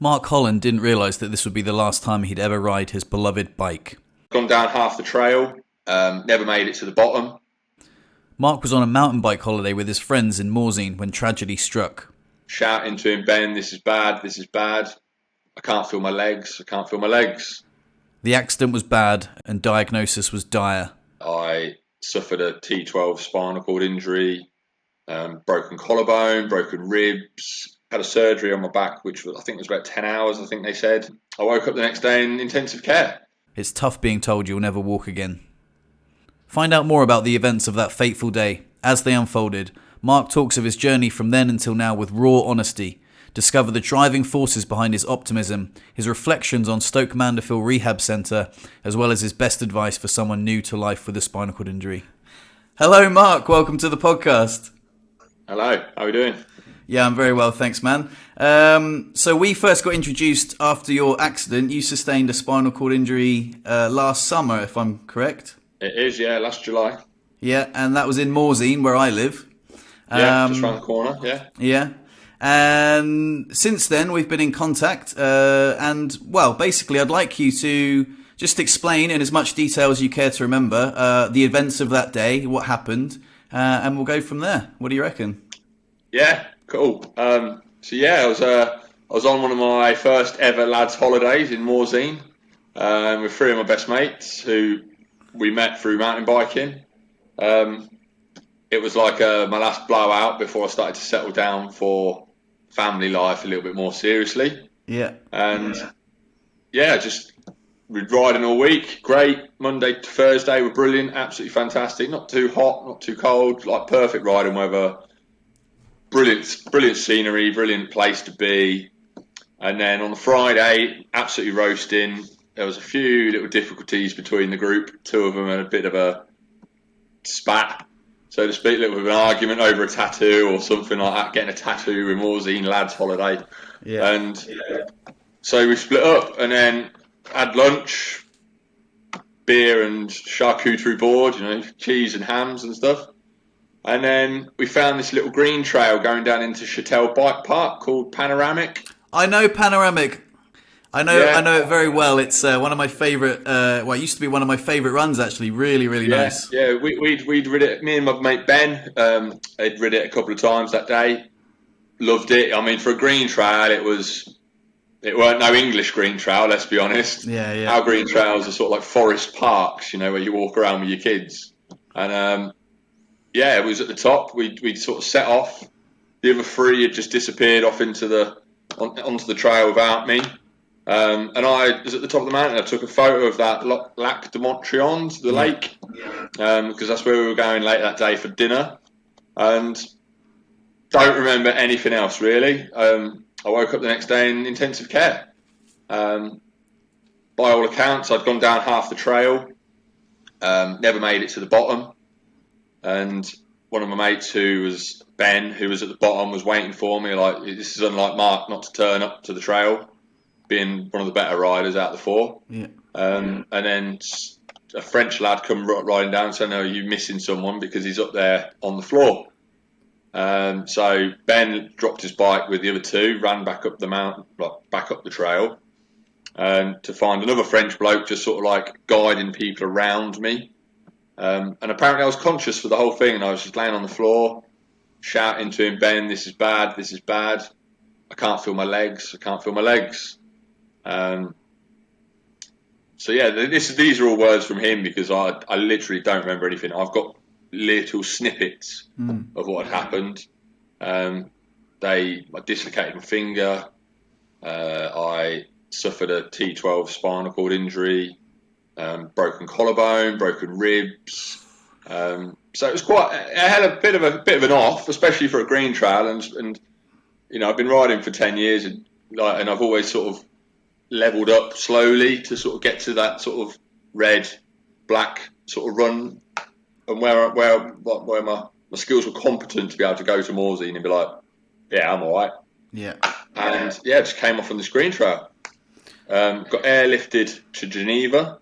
Mark Holland didn't realise that this would be the last time he'd ever ride his beloved bike. Gone down half the trail, never made it to the bottom. Mark was on a mountain bike holiday with his friends in Morzine when tragedy struck. Shouting to him, Ben, this is bad, this is bad. I can't feel my legs, I can't feel my legs. The accident was bad and diagnosis was dire. I suffered a T12 spinal cord injury, broken collarbone, broken ribs, had a surgery on my back, which I think was about 10 hours, I think they said. I woke up the next day in intensive care. It's tough being told you'll never walk again. Find out more about the events of that fateful day. As they unfolded, Mark talks of his journey from then until now with raw honesty. Discover the driving forces behind his optimism, his reflections on Stoke Mandeville Rehab Centre, as well as his best advice for someone new to life with a spinal cord injury. Hello, Mark. Welcome to the podcast. Hello. How are we doing? Yeah, I'm very well, thanks, man. So we first got introduced after your accident. You sustained a spinal cord injury last summer, if I'm correct. It is, yeah, last July. Yeah, and that was in Morzine, where I live. Yeah, just around the corner, yeah. Yeah. And since then, we've been in contact. And, well, basically, I'd like you to just explain in as much detail as you care to remember the events of that day, what happened, and we'll go from there. What do you reckon? Yeah, cool. I was on one of my first ever lads' holidays in Morzine with three of my best mates who we met through mountain biking. It was like my last blowout before I started to settle down for family life a little bit more seriously. Yeah. And yeah, just riding all week. Great. Monday to Thursday were brilliant. Absolutely fantastic. Not too hot, not too cold. Like perfect riding weather. Brilliant scenery. Brilliant place to be. And then on the Friday, absolutely roasting. There was a few little difficulties between the group. Two of them had a bit of a spat, so to speak, a little bit of an argument over a tattoo or something like that, getting a tattoo with Morzine lads holiday. Yeah. And so we split up and then had lunch, beer and charcuterie board, cheese and hams and stuff. And then we found this little green trail going down into Chattel Bike Park called Panoramic. I know Panoramic. I know it very well. It's one of my favourite. It used to be one of my favourite runs. Actually, really nice. Yeah, we'd rid it. Me and my mate Ben had rid it a couple of times that day. Loved it. I mean, for a green trail, it weren't no English green trail. Let's be honest. Yeah. Our green trails are sort of like forest parks, where you walk around with your kids. And it was at the top. We sort of set off. The other three had just disappeared off onto the trail without me. And I was at the top of the mountain. I took a photo of that Lac de Montreon, the lake, because that's where we were going late that day for dinner. And don't remember anything else, really. I woke up the next day in intensive care. By all accounts, I'd gone down half the trail, never made it to the bottom. And one of my mates, who was Ben, who was at the bottom, was waiting for me. Like, this is unlike Mark not to turn up to the trail, being one of the better riders out of the four. Yeah. And then a French lad come riding down saying, "No, you're missing someone because he's up there on the floor." So Ben dropped his bike with the other two, ran back up the mountain, back up the trail, to find another French bloke just sort of like guiding people around me. And apparently I was conscious for the whole thing, and I was just laying on the floor, shouting to him, "Ben, this is bad, this is bad. I can't feel my legs, I can't feel my legs." These are all words from him because I literally don't remember anything. I've got little snippets of what had happened. I dislocated my finger. I suffered a T12 spinal cord injury, broken collarbone, broken ribs. So it was I had a bit of an off, especially for a green trail, and I've been riding for 10 years, and I've always sort of leveled up slowly to sort of get to that sort of red, black sort of run, and where my skills were competent to be able to go to Morzine and be like, yeah, I'm all right. Yeah. And just came off on the green trail. Got airlifted to Geneva.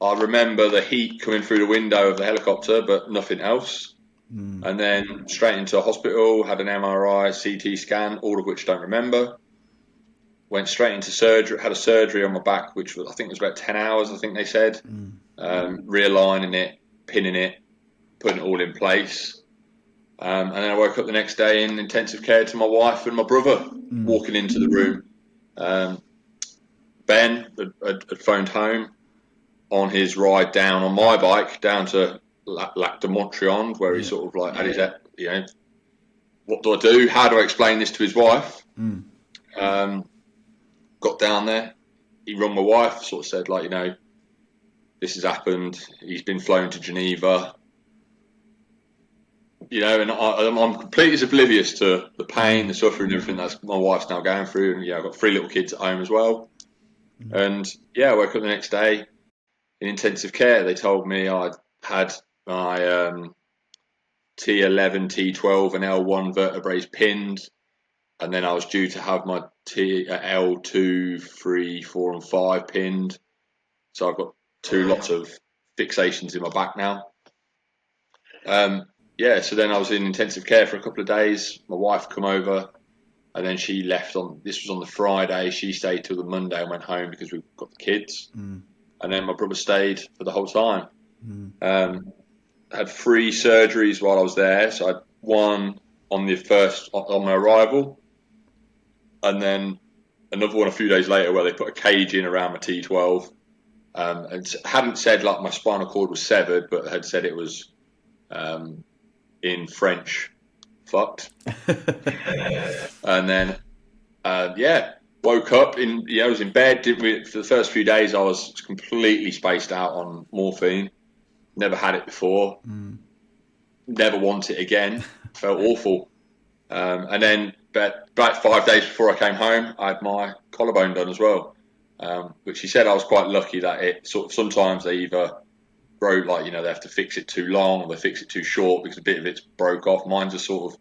I remember the heat coming through the window of the helicopter, but nothing else. And then straight into a hospital, had an MRI, CT scan, all of which I don't remember. went straight into surgery. Had a surgery on my back, which was, I think, was about 10 hours. I think they said, realigning it, pinning it, putting it all in place. And then I woke up the next day in intensive care to my wife and my brother walking into the room. Ben had phoned home on his ride down on my bike down to Lac de Montreal, where he sort of like had his, what do I do? How do I explain this to his wife? Got down there. He rung my wife, sort of said, like, this has happened. He's been flown to Geneva. And I'm completely oblivious to the pain, the suffering, everything that's my wife's now going through. And I've got 3 little kids at home as well. And I woke up the next day in intensive care. They told me I'd had my T11, T12, and L1 vertebrae pinned, and then I was due to have my L2, 3, 4, and 5 pinned. So I've got 2 lots of fixations in my back now. So then I was in intensive care for a couple of days. My wife come over, and then she left this was on the Friday. She stayed till the Monday and went home because we've got the kids. And then my brother stayed for the whole time. Had 3 surgeries while I was there. So I had one on my arrival, and then another one a few days later where they put a cage in around my T12. And hadn't said like my spinal cord was severed, but had said it was in French, fucked. And then woke up I was in bed. For the first few days I was completely spaced out on morphine. Never had it before. Never want it again. Felt awful. And then about 5 days before I came home, I had my collarbone done as well. Which he said I was quite lucky that it sort of, sometimes they either broke, like, they have to fix it too long or they fix it too short because a bit of it's broke off. Mine's just sort of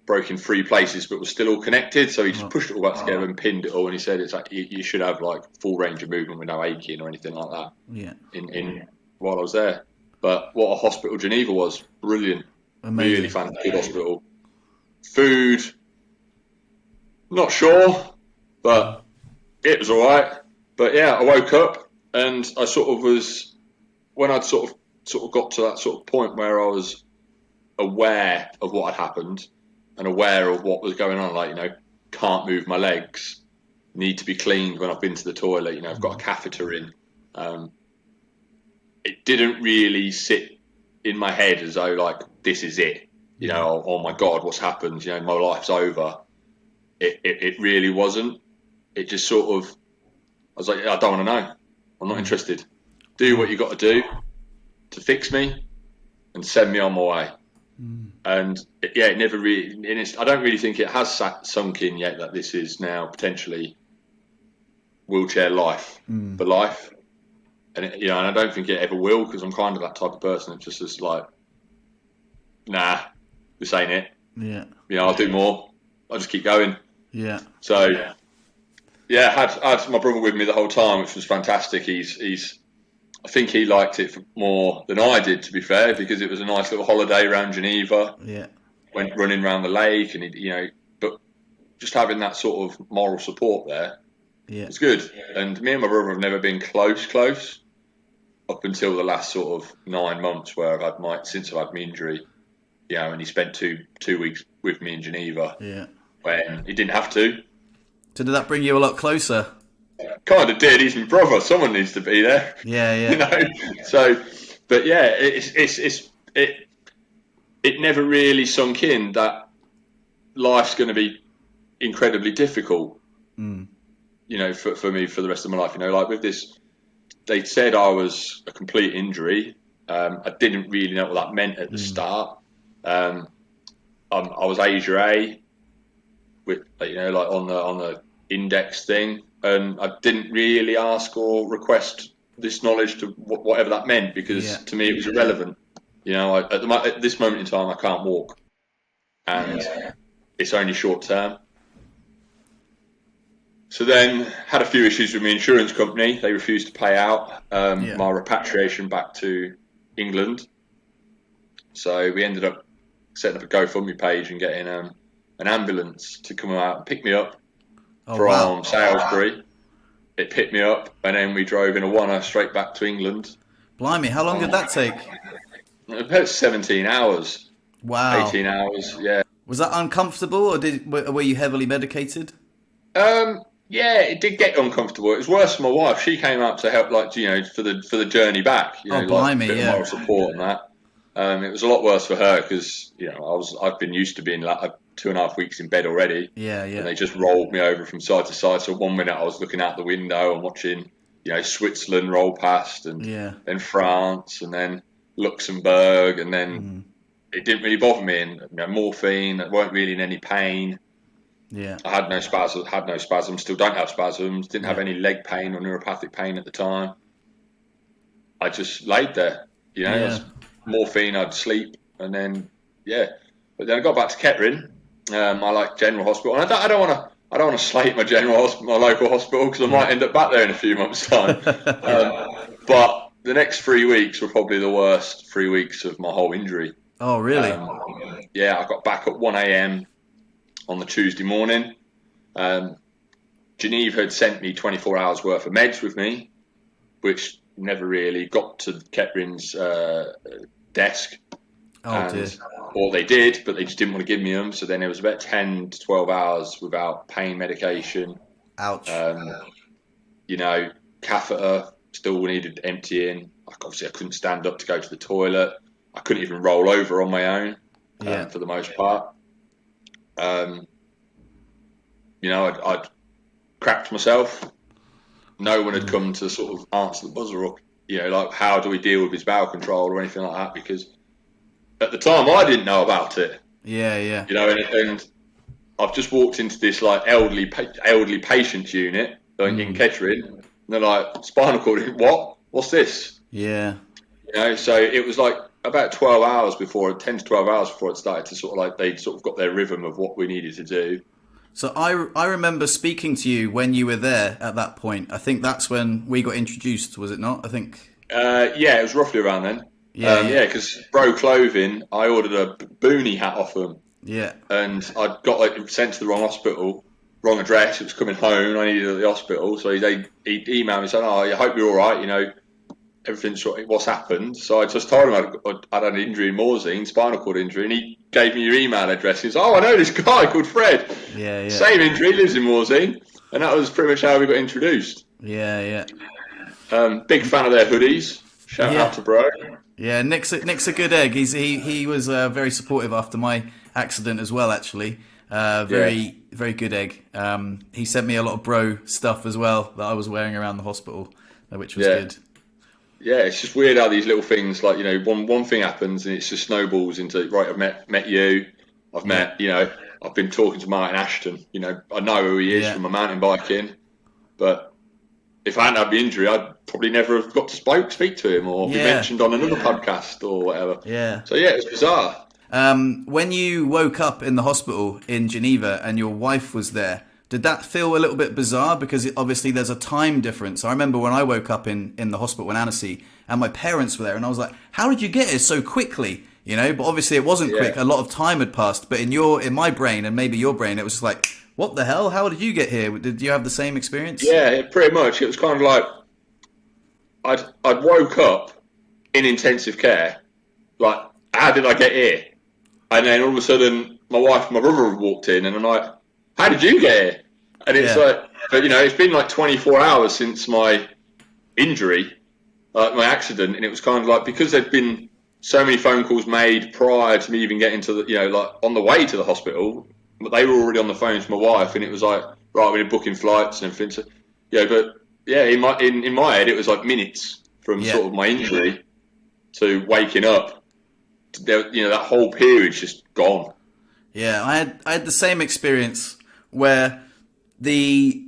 broke in 3 places but was still all connected, so he just pushed it all back together and pinned it all, and he said it's like you should have like full range of movement with no aching or anything like that in while I was there. But what a hospital Geneva was. Brilliant. Amazing. Really fantastic hospital. Food, not sure, but it was alright. But I woke up and I sort of was, when I'd sort of got to that sort of point where I was aware of what had happened and aware of what was going on, like, can't move my legs, need to be cleaned when I've been to the toilet, I've got a catheter in. It didn't really sit in my head as though, like, this is it, oh my God, what's happened, my life's over. It really wasn't. It just sort of, I was like, I don't want to know. I'm not interested. Do what you got to do to fix me and send me on my way. And it never really, I don't really think it has sunk in yet that this is now potentially wheelchair life for life. And and I don't think it ever will, because I'm kind of that type of person that just is like, nah, this ain't it. I'll do more. I'll just keep going. So had my brother with me the whole time, which was fantastic. I think he liked it more than I did, to be fair, because it was a nice little holiday around Geneva. Went running around the lake, and but just having that sort of moral support there was good. And me and my brother have never been close up until the last sort of 9 months, where since I've had my injury. And he spent two weeks with me in Geneva. When he didn't have to. So did that bring you a lot closer? Kind of did. He's my brother. Someone needs to be there. So, but it never really sunk in that life's going to be incredibly difficult. For me for the rest of my life. Like with this, they said I was a complete injury. I didn't really know what that meant at the start. I was Asia A, with like on the index thing. And I didn't really ask or request this knowledge to whatever that meant, because to me it was irrelevant. At this moment in time, I can't walk, and it's only short term. So then had a few issues with my insurance company. They refused to pay out my repatriation back to England. So we ended up setting up a GoFundMe page and getting an ambulance to come out and pick me up. Oh, wow. from Salisbury. It picked me up, and then we drove in a oneer straight back to England. Blimey, how long did that take? About 17 hours, Wow. 18 hours, yeah. Was that uncomfortable, or were you heavily medicated? Yeah, it did get uncomfortable. It was worse for my wife. She came out to help, like, for the journey back. Oh, Like a blimey, bit of yeah. moral support and that. It was a lot worse for her because I've been used to being like 2.5 weeks in bed already, Yeah, and yeah. they just rolled me over from side to side. So one minute I was looking out the window and watching Switzerland roll past, and Yeah. then France, and then Luxembourg, and then Mm. it didn't really bother me. And morphine, I weren't really in any pain. Yeah. I had no spasms, still don't have spasms, didn't have Yeah. any leg pain or neuropathic pain at the time. I just laid there, I Yeah. was morphine, I'd sleep, and then, yeah. But then I got back to Kettering, my like general hospital, and I don't want to slate my my local hospital because I might Yeah. end up back there in a few months' time. Yeah. But the next 3 weeks were probably the worst 3 weeks of my whole injury. Oh, really? Yeah, I got back at 1 a.m. on the Tuesday morning. Geneva had sent me 24 hours worth of meds with me, which never really got to Kettering's desk. Oh, dear. Or they did, but they just didn't want to give me them. So then it was about 10 to 12 hours without pain medication. Ouch. Catheter still needed emptying. Obviously, I couldn't stand up to go to the toilet. I couldn't even roll over on my own Yeah. for the most part. I'd crapped myself. No one had come to sort of answer the buzzer or, like, how do we deal with his bowel control or anything like that? Because at the time I didn't know about it, Yeah, yeah. and I've just walked into this like elderly patients unit in Kettering, and they're like, spinal cord, what? What's this? Yeah. So it was like about 12 hours before, 10 to 12 hours before it started to sort of like, they'd sort of got their rhythm of what we needed to do. So I remember speaking to you when you were there at that point. I think that's when we got introduced, was it not? I think. Yeah, it was roughly around then. Yeah, yeah. Because Bro Clothing, I ordered a boonie hat off them, Yeah. and I got sent to the wrong hospital, wrong address. It was coming home. I needed it at the hospital, so he emailed me saying, "Oh, I hope you're all right. Everything's what's happened." So I just told him I'd had an injury in Morzine, spinal cord injury, and he gave me your email address. He was, "Oh, I know this guy called Fred. Yeah, yeah. Same injury, lives in Morzine," and that was pretty much how we got introduced. Yeah, yeah. Big fan of their hoodies. Shout out to Bro. Yeah, Nick's a good egg. He was very supportive after my accident as well. Actually, very good egg. He sent me a lot of bro stuff as well that I was wearing around the hospital, which was good. Yeah, it's just weird how these little things, like, one thing happens and it just snowballs into, right, I've met you, I've met, I've been talking to Martin Ashton, I know who he is from my mountain biking, but if I hadn't had the injury, I'd probably never have got to speak to him or be mentioned on another podcast or whatever. Yeah. So yeah, it's bizarre. When you woke up in the hospital in Geneva and your wife was there, did that feel a little bit bizarre? Because obviously there's a time difference. I remember when I woke up in the hospital in Annecy and my parents were there, and I was like, how did you get here so quickly? But obviously it wasn't quick. A lot of time had passed. But in my brain and maybe your brain, it was just like, what the hell? How did you get here? Did you have the same experience? Yeah, pretty much. It was kind of like I'd woke up in intensive care. Like, how did I get here? And then all of a sudden, my wife and my brother walked in, and I'm like, how did you get here? And it's like, but it's been like 24 hours since my injury, my accident, and it was kind of like, because there'd been so many phone calls made prior to me even getting to the, like on the way to the hospital, but they were already on the phone to my wife, and it was like, right, we're booking flights and everything. So, in my head, it was like minutes from sort of my injury to waking up. That whole period's just gone. Yeah, I had the same experience where the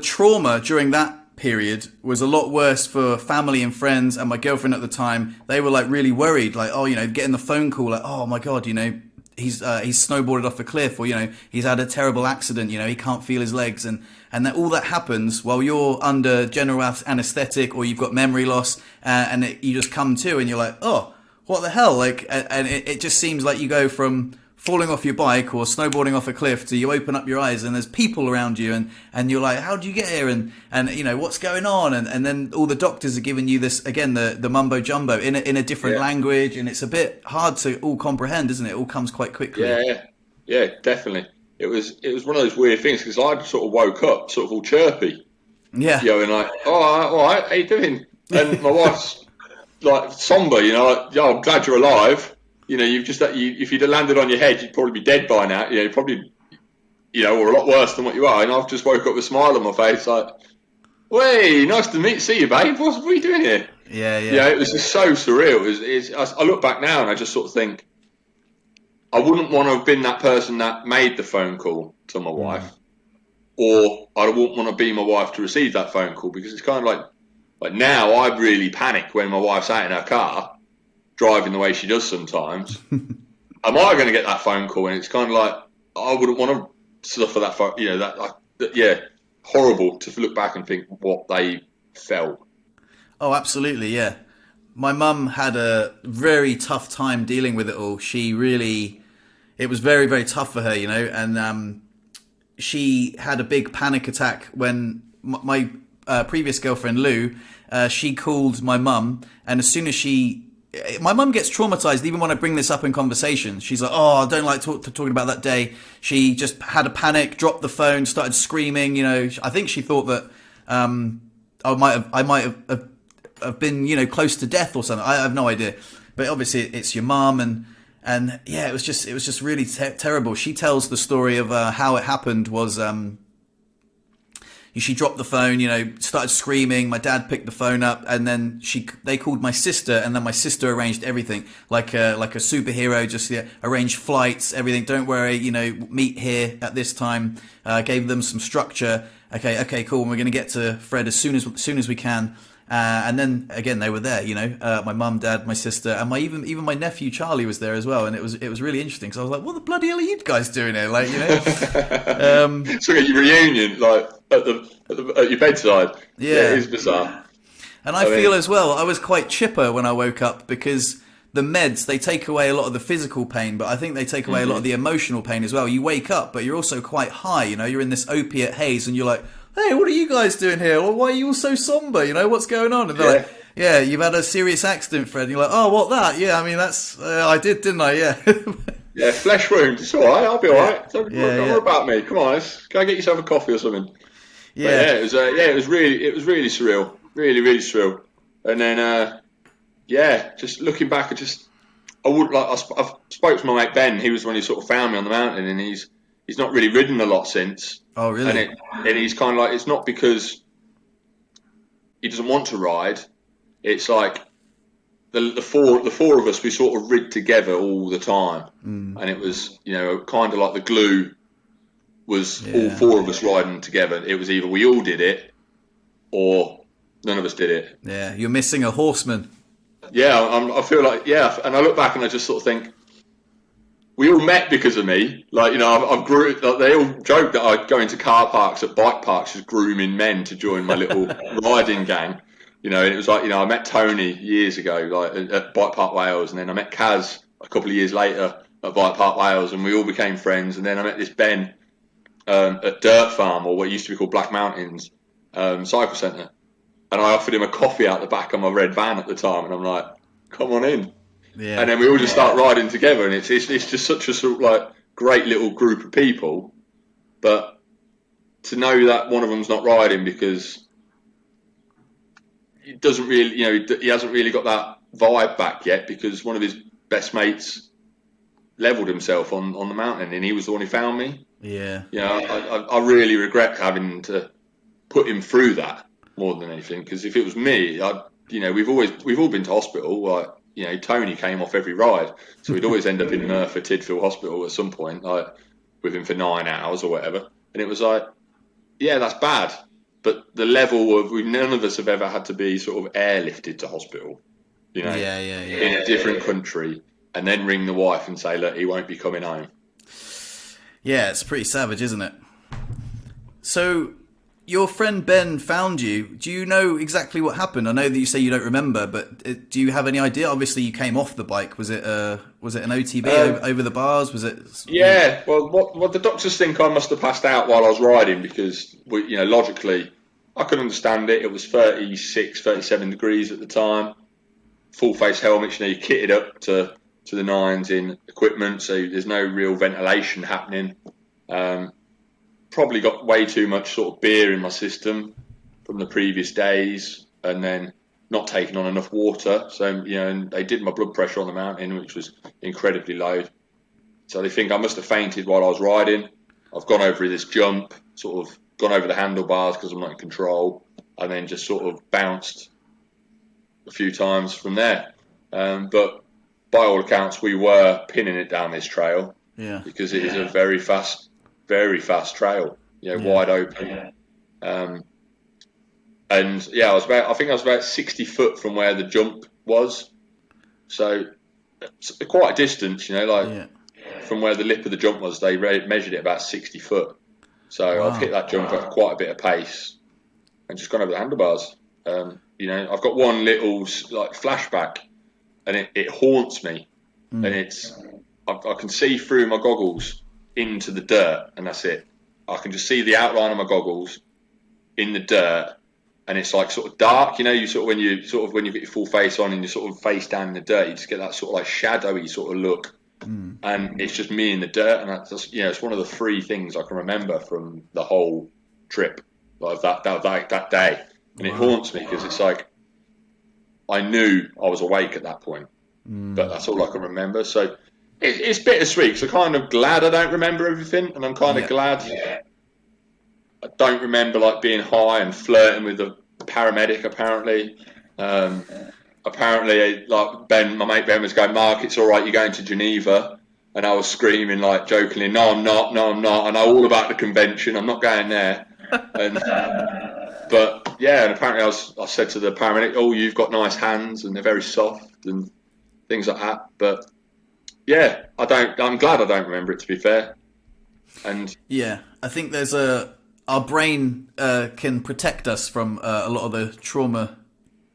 trauma during that period was a lot worse for family and friends, and my girlfriend at the time. They were like really worried, like, oh, getting the phone call, like, oh my god, he's snowboarded off a cliff, or he's had a terrible accident, he can't feel his legs, and then all that happens while you're under general anesthetic or you've got memory loss, and you just come to and you're like, oh, what the hell, like, and it just seems like you go from falling off your bike or snowboarding off a cliff to you open up your eyes and there's people around you and you're like, how do you get here? And what's going on? And then all the doctors are giving you this, again, the mumbo jumbo in a different language. And it's a bit hard to all comprehend, isn't it? It all comes quite quickly. Yeah, definitely. It was one of those weird things because I sort of woke up sort of all chirpy. Yeah. And like, all right, how you doing? And my wife's like somber, like, I'm glad you're alive. You've just if you'd have landed on your head, you'd probably be dead by now. Probably, or a lot worse than what you are. And I've just woke up with a smile on my face, like, "Way, nice to see you, babe. What are you doing here?" Yeah. It was just so surreal. I look back now and I just sort of think, I wouldn't want to have been that person that made the phone call to my wife, or I wouldn't want to be my wife to receive that phone call, because it's kind of like now I really panic when my wife's out in her car driving the way she does sometimes. Am I going to get that phone call? And it's kind of like, I wouldn't want to suffer that phone, horrible to look back and think what they felt. Oh, absolutely, yeah. My mum had a very tough time dealing with it all. It was very, very tough for her, and she had a big panic attack when my previous girlfriend, Lou, she called my mum, and as soon as my mum gets traumatized even when I bring this up in conversation. She's like, I don't like talking about that day. She just had a panic, dropped the phone, started screaming. I think she thought that I might have been, close to death or something. I have no idea. But obviously it's your mum, and yeah, it was just really terrible. She tells the story of how it happened was she dropped the phone, started screaming. My dad picked the phone up, and then they called my sister, and then my sister arranged everything like a superhero, just arranged flights, everything. Don't worry, meet here at this time. Gave them some structure. Okay, cool. We're going to get to Fred as soon as we can. And then again, they were there. My mum, dad, my sister, and even my nephew Charlie was there as well. And it was really interesting because I was like, "What the bloody hell are you guys doing here?" It's like a reunion, like at your bedside. Yeah, it is bizarre. And I feel as well, I was quite chipper when I woke up because the meds, they take away a lot of the physical pain, but I think they take away a lot of the emotional pain as well. You wake up, but you're also quite high. You're in this opiate haze, and you're like, "Hey, what are you guys doing here? Well, why are you all so somber? What's going on?" And they're like, "Yeah, you've had a serious accident, Fred." And you're like, "Oh, what that? Yeah, I mean, that's I did, didn't I? Yeah." Yeah, flesh wound. It's all right. I'll be all right. Don't worry about me. Come on, go get yourself a coffee or something. Yeah, it was really surreal. Really, really surreal. And then, just looking back, I've spoke to my mate Ben. He was the one who sort of found me on the mountain, and he's not really ridden a lot since. Oh, really? And he's kind of like, it's not because he doesn't want to ride. It's like the four of us, we sort of rid together all the time, and it was kind of like the glue was all four of us riding together. It was either we all did it or none of us did it. Yeah, you're missing a horseman. Yeah, I feel like, and I look back and I just sort of think, we all met because of me. Like, I've grew. Like, they all joke that I go into car parks at bike parks just grooming men to join my little riding gang. And it was like, I met Tony years ago, like at Bike Park Wales, and then I met Kaz a couple of years later at Bike Park Wales, and we all became friends. And then I met this Ben at Dirt Farm, or what used to be called Black Mountains Cycle Centre, and I offered him a coffee out the back of my red van at the time, and I'm like, "Come on in." Yeah. And then we all just start riding together, and it's just such a sort of like great little group of people. But to know that one of them's not riding because he doesn't really, he hasn't really got that vibe back yet, because one of his best mates leveled himself on the mountain, and he was the one who found me. Yeah. I really regret having to put him through that more than anything, because if it was me, we've all been to hospital. Like, Tony came off every ride, so we'd always end up in Merthyr Tydfil Hospital at some point, like with him for 9 hours or whatever. And it was like, yeah, that's bad, but the level of none of us have ever had to be sort of airlifted to hospital, in a different country, and then ring the wife and say, look, he won't be coming home. Yeah, it's pretty savage, isn't it? So your friend Ben found you. Do you know exactly what happened? I know that you say you don't remember, but do you have any idea? Obviously, you came off the bike. Was it an OTB over the bars? Was it? Yeah. Well, what the doctors think I must have passed out while I was riding because logically, I couldn't understand it. It was 36, 37 degrees at the time. Full face helmet. You kitted up to the nines in equipment, so there's no real ventilation happening. Probably got way too much sort of beer in my system from the previous days, and then not taking on enough water. So and they did my blood pressure on the mountain, which was incredibly low. So they think I must have fainted while I was riding. I've gone over this jump, sort of gone over the handlebars because I'm not in control, and then just sort of bounced a few times from there. But by all accounts, we were pinning it down this trail because it is a very fast trail, wide open. And I think I was about 60 foot from where the jump was. So it's quite a distance, from where the lip of the jump was, they measured it about 60 foot. So I've hit that jump at quite a bit of pace and just gone over the handlebars. I've got one little flashback and it haunts me. And I can see through my goggles into the dirt, and that's it. I can just see the outline of my goggles in the dirt, and it's like sort of dark. You sort of when you get your full face on and you sort of face down in the dirt, you just get that sort of like shadowy sort of look, and it's just me in the dirt, and that's just, it's one of the 3 things I can remember from the whole trip, like that day, and it haunts me because it's like I knew I was awake at that point, but that's all I can remember. So. It's bittersweet because I'm kind of glad I don't remember everything, and I'm kind of glad I don't remember like being high and flirting with a paramedic. Apparently, like my mate Ben was going, "Mark, it's all right. You're going to Geneva," and I was screaming like jokingly, "No, I'm not. No, I'm not." I know all about the convention. I'm not going there. And apparently I said to the paramedic, "Oh, you've got nice hands and they're very soft and things like that," but. Yeah, I'm glad I don't remember it, to be fair. And I think there's our brain can protect us from a lot of the trauma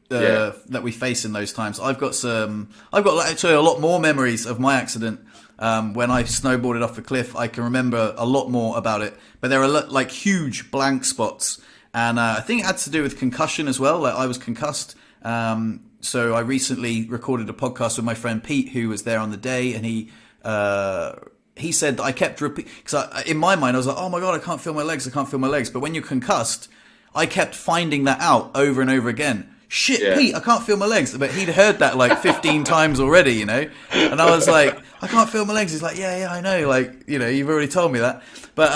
that we face in those times. I've got actually a lot more memories of my accident. When I snowboarded off the cliff, I can remember a lot more about it. But there are like huge blank spots, and I think it had to do with concussion as well. Like I was concussed. So I recently recorded a podcast with my friend Pete, who was there on the day, and he said that I kept repeating, because in my mind I was like, oh my god, I can't feel my legs. But when you're concussed, I kept finding that out over and over again. Shit, Pete, I can't feel my legs. But he'd heard that like 15 times already, and I was like, I can't feel my legs. He's like, yeah, I know, like, you've already told me that. But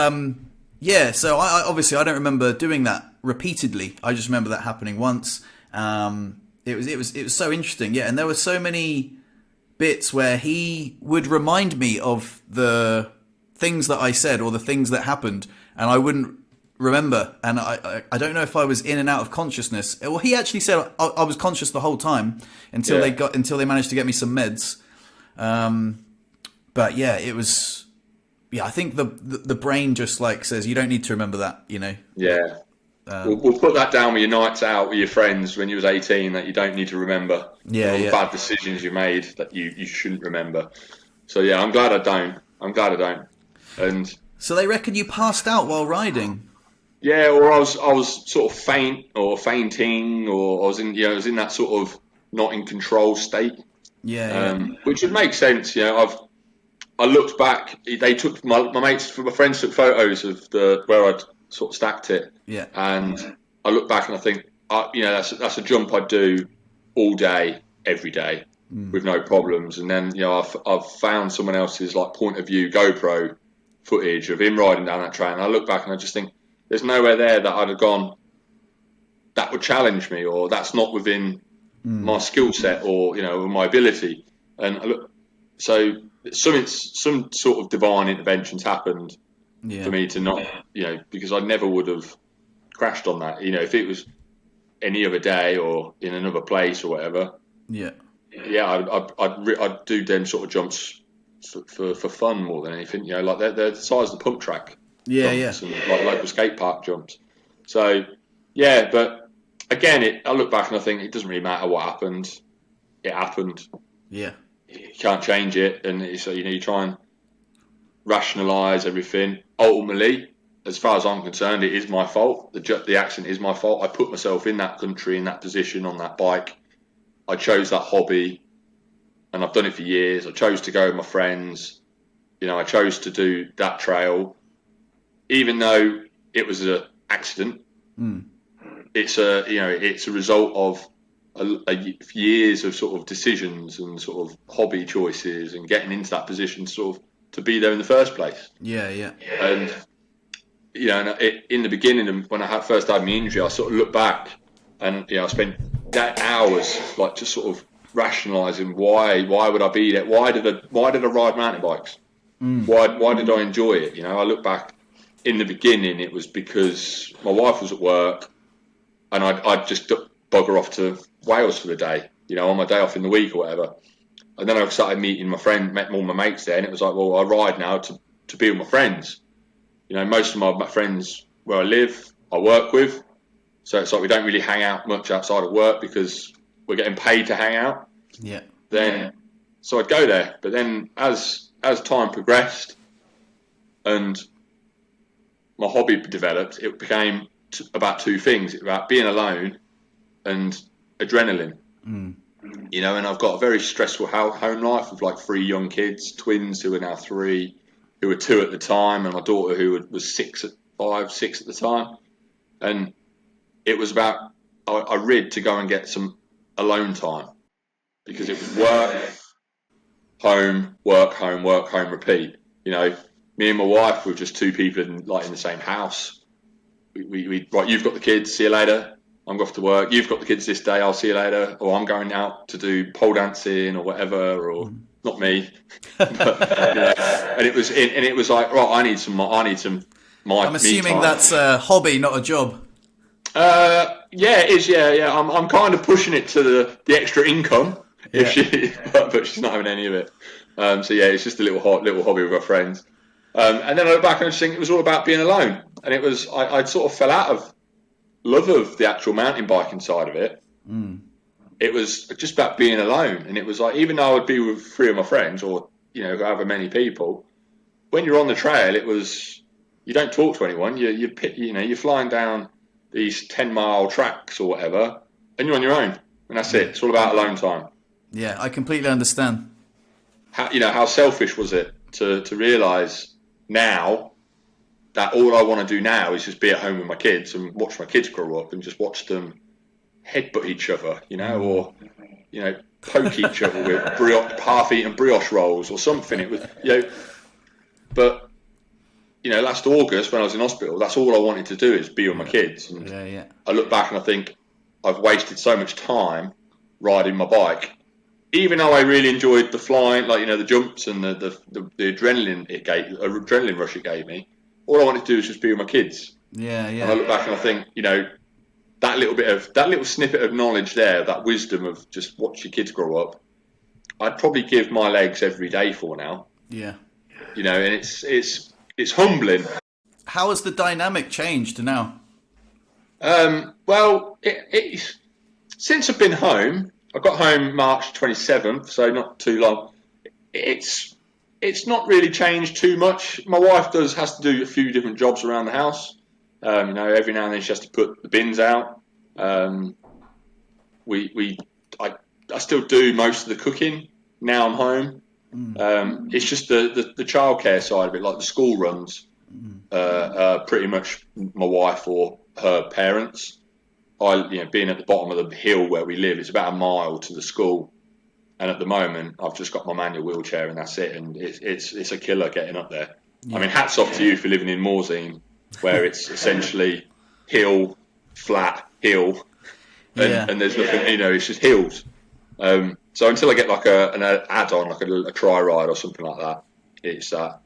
so I obviously I don't remember doing that repeatedly. I just remember that happening once. It was so interesting, and there were so many bits where he would remind me of the things that I said or the things that happened, and I wouldn't remember, and I don't know if I was in and out of consciousness. Well, he actually said I was conscious the whole time until they managed to get me some meds. But it was I think the brain just like says you don't need to remember that, Yeah. We'll put that down with your nights out with your friends when you was 18 that you don't need to remember. All the bad decisions you made that you shouldn't remember. So I'm glad I don't. And so they reckon you passed out while riding. Yeah, or I was sort of fainting, or I was in that sort of not in control state. Which would make sense. I looked back. They took my friends took photos of where I'd sort of stacked it. Yeah. And I look back and I think, that's a jump I'd do all day, every day, with no problems. And then I've found someone else's like point of view GoPro footage of him riding down that trail. And I look back and I just think, there's nowhere there that I'd have gone that would challenge me, or that's not within my skill set, or my ability. And I look, so some sort of divine interventions happened for me to not, because I never would have crashed on that. If it was any other day or in another place or whatever. I'd do them sort of jumps for fun more than anything. Like they're the size of the pump track. And like local skate park jumps. So, yeah, but again, I look back and I think it doesn't really matter what happened. It happened. Yeah. You can't change it, and so you try and rationalise everything. Ultimately, as far as I'm concerned, it is my fault. The accident is my fault. I put myself in that country, in that position, on that bike. I chose that hobby, and I've done it for years. I chose to go with my friends. I chose to do that trail, even though it was an accident. It's a result of years of sort of decisions and sort of hobby choices and getting into that position sort of to be there in the first place. Yeah, yeah. And in the beginning, when I first had my injury, I sort of looked back and I spent hours like just sort of rationalising why would I be there? Why did I ride mountain bikes? Why did I enjoy it? I look back. In the beginning, it was because my wife was at work, and I'd just bugger off to Wales for the day, on my day off in the week or whatever. And then I started meeting met all my mates there, and it was like, well, I ride now to be with my friends. Most of my friends where I live, I work with, so it's like we don't really hang out much outside of work because we're getting paid to hang out. Yeah. So I'd go there, but then as time progressed and my hobby developed, it became about two things: about being alone and adrenaline. And I've got a very stressful home life with like 3 young kids, twins who are now 3, who were 2 at the time, and my daughter who was 6 at the time. And it was about I rid to go and get some alone time because it was work, home, repeat. Me and my wife were just 2 people in the same house. We right, you've got the kids, see you later. I'm off to work. You've got the kids this day, I'll see you later. Or I'm going out to do pole dancing or whatever, or not me. But, and it was like, right, I need some. I'm assuming that's a hobby, not a job. Yeah, it is. Yeah. I'm kind of pushing it to the extra income, but she's not having any of it. So yeah, it's just a little hobby with our friends. And then I look back and I just think it was all about being alone. And it was I'd sort of fell out of love of the actual mountain biking side of it. It was just about being alone. And it was like, even though I would be with 3 of my friends or however many people, when you're on the trail, it was you don't talk to anyone. You're flying down these 10-mile tracks or whatever, and you're on your own, and that's it. It's all about alone time. Yeah, I completely understand. How selfish was it to realise now that all I want to do now is just be at home with my kids and watch my kids grow up and just watch them headbutt each other, or poke each other with half-eaten brioche rolls or something. It was, but last August when I was in hospital, that's all I wanted to do is be with my kids. And I look back and I think I've wasted so much time riding my bike, even though I really enjoyed the flying, the jumps and the adrenaline rush it gave me. All I wanted to do was just be with my kids. Yeah. And I look back and I think, that little snippet of knowledge there, that wisdom of just watch your kids grow up, I'd probably give my legs every day for now. Yeah. And it's humbling. How has the dynamic changed now? Well, since I've been home, I got home March 27th, so not too long. It's not really changed too much. My wife has to do a few different jobs around the house. Every now and then she has to put the bins out. I still do most of the cooking now I'm home. It's just the childcare side of it, like the school runs, pretty much my wife or her parents. Being at the bottom of the hill where we live, it's about a mile to the school, and at the moment I've just got my manual wheelchair and that's it, and it's a killer getting up there. I mean, hats off to you for living in Morzine, where it's essentially hill, flat, hill, and there's nothing, it's just hills. So until I get like an add-on, like a tri ride or something like that, it's that.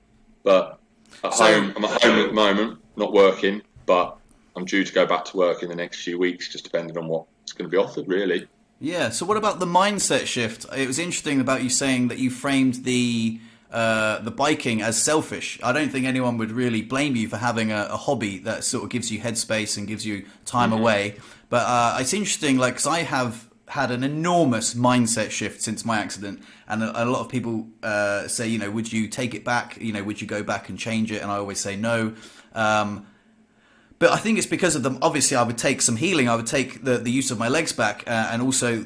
But I'm at home at the moment, not working, but I'm due to go back to work in the next few weeks, just depending on what's going to be offered, really. Yeah. So what about the mindset shift? It was interesting about you saying that you framed the the biking as selfish. I don't think anyone would really blame you for having a hobby that sort of gives you headspace and gives you time away. But it's interesting, like, 'cause I have had an enormous mindset shift since my accident, and a lot of people say, you know, would you take it back? You know, would you go back and change it? And I always say no. But I think it's because of them. Obviously, I would take some healing. I would take the use of my legs back, and also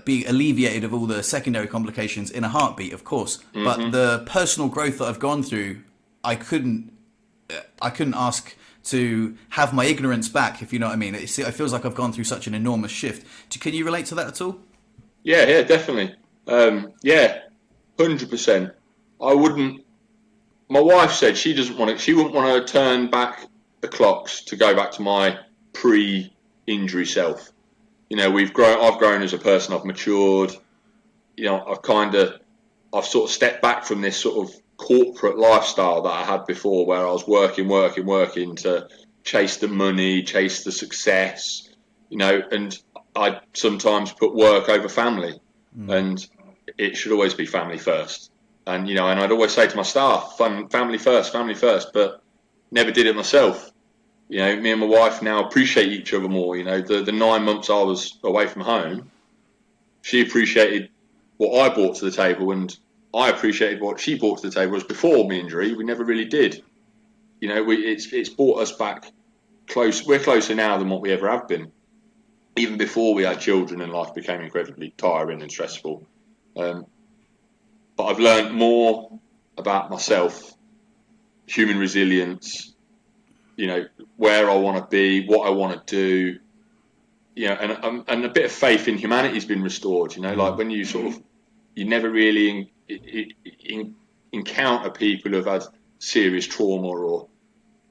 be alleviated of all the secondary complications in a heartbeat, of course. But the personal growth that I've gone through, I couldn't ask to have my ignorance back, if you know what I mean. It feels like I've gone through such an enormous shift. Can you relate to that at all? Yeah, definitely. 100%. I wouldn't. My wife said she doesn't want it. She wouldn't want to turn back the clocks to go back to my pre-injury self. You know, I've grown as a person. I've matured. You know, I've sort of stepped back from this sort of corporate lifestyle that I had before, where I was working to chase the money, chase the success. You know, and I sometimes put work over family, and it should always be family first. And, you know, and I'd always say to my staff, family first, but never did it myself. You know, me and my wife now appreciate each other more. You know, the 9 months I was away from home, she appreciated what I brought to the table, and I appreciated what she brought to the table. Whereas before my injury, we never really did. You know, it's brought us back close. We're closer now than what we ever have been. Even before we had children and life became incredibly tiring and stressful. But I've learned more about myself, human resilience, you know, where I want to be, what I want to do, you know, and a bit of faith in humanity's been restored. You know, like when you you never really encounter people who have had serious trauma or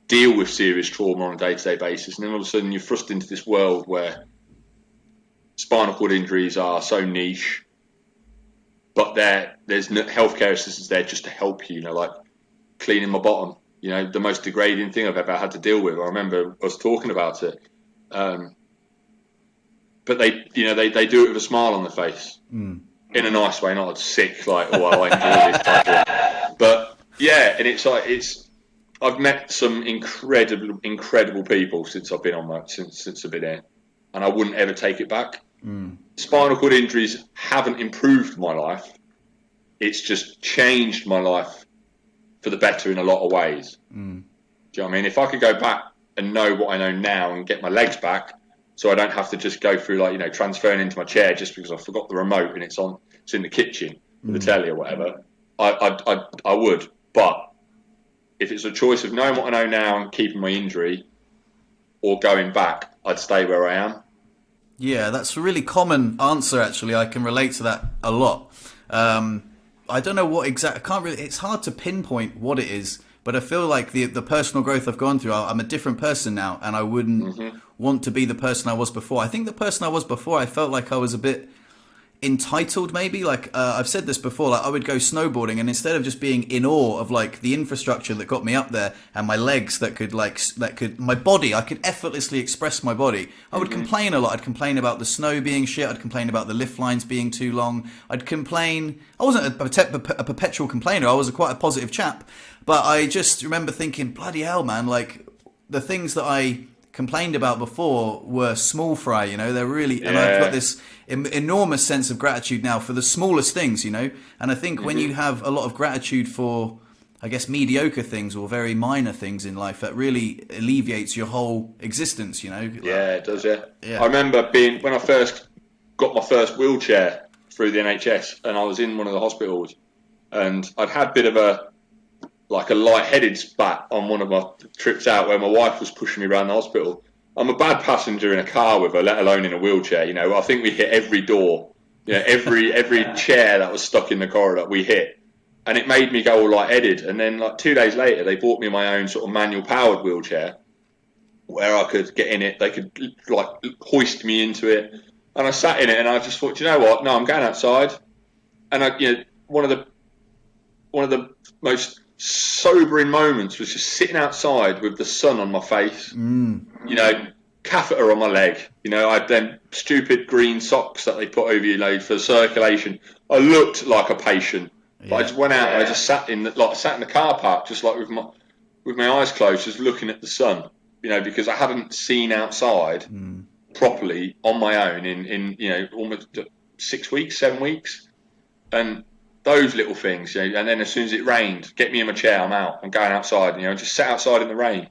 deal with serious trauma on a day-to-day basis, and then all of a sudden you're thrust into this world where spinal cord injuries are so niche, but there's no healthcare assistance there just to help you. You know, like cleaning my bottom. You know, the most degrading thing I've ever had to deal with. I remember us talking about it, but they do it with a smile on their face, in a nice way, not sick like, oh, I enjoy this type of. But yeah, and it's like I've met some incredible people since I've been on since I've been here, and I wouldn't ever take it back. Spinal cord injuries haven't improved my life; it's just changed my life for the better in a lot of ways. Do you know what I mean? If I could go back and know what I know now and get my legs back, so I don't have to just go through, like, you know, transferring into my chair just because I forgot the remote and it's in the kitchen with the telly or whatever, I would. But if it's a choice of knowing what I know now and keeping my injury or going back, I'd stay where I am. Yeah, that's a really common answer, actually. I can relate to that a lot. I don't know what exactly. I can't really. It's hard to pinpoint what it is, but I feel like the personal growth I've gone through, I'm a different person now, and I wouldn't want to be the person I was before. I think the person I was before, I felt like I was a bit entitled, maybe. Like I've said this before, like I would go snowboarding, and instead of just being in awe of like the infrastructure that got me up there and my legs my body, I could effortlessly express my body, I would complain a lot. I'd complain about the snow being shit. I'd complain about the lift lines being too long. I'd complain. I wasn't a perpetual complainer. I was quite a positive chap, but I just remember thinking, bloody hell, man, like the things that I complained about before were small fry, you know. They're really, and I've got this enormous sense of gratitude now for the smallest things, you know. And I think when you have a lot of gratitude for, I guess, mediocre things or very minor things in life, that really alleviates your whole existence, you know. Yeah, it does. Yeah. I remember when I first got my first wheelchair through the NHS, and I was in one of the hospitals, and I'd had a bit of a lightheaded spat on one of my trips out where my wife was pushing me around the hospital. I'm a bad passenger in a car with her, let alone in a wheelchair. You know, I think we hit every door, you know, every chair that was stuck in the corridor we hit, and it made me go all lightheaded. And then, like 2 days later, they bought me my own sort of manual powered wheelchair where I could get in it. They could like hoist me into it, and I sat in it, and I just thought, you know what? No, I'm going outside. And one of the most sobering moments was just sitting outside with the sun on my face, you know, catheter on my leg, you know, I had them stupid green socks that they put over you, for circulation. I looked like a patient, But I just went out and I just sat in the car park, just like with my eyes closed, just looking at the sun. Because I hadn't seen outside properly on my own in almost 6 weeks, 7 weeks, and those little things. And then as soon as it rained, get me in my chair, I'm out. I'm going outside. Just sat outside in the rain,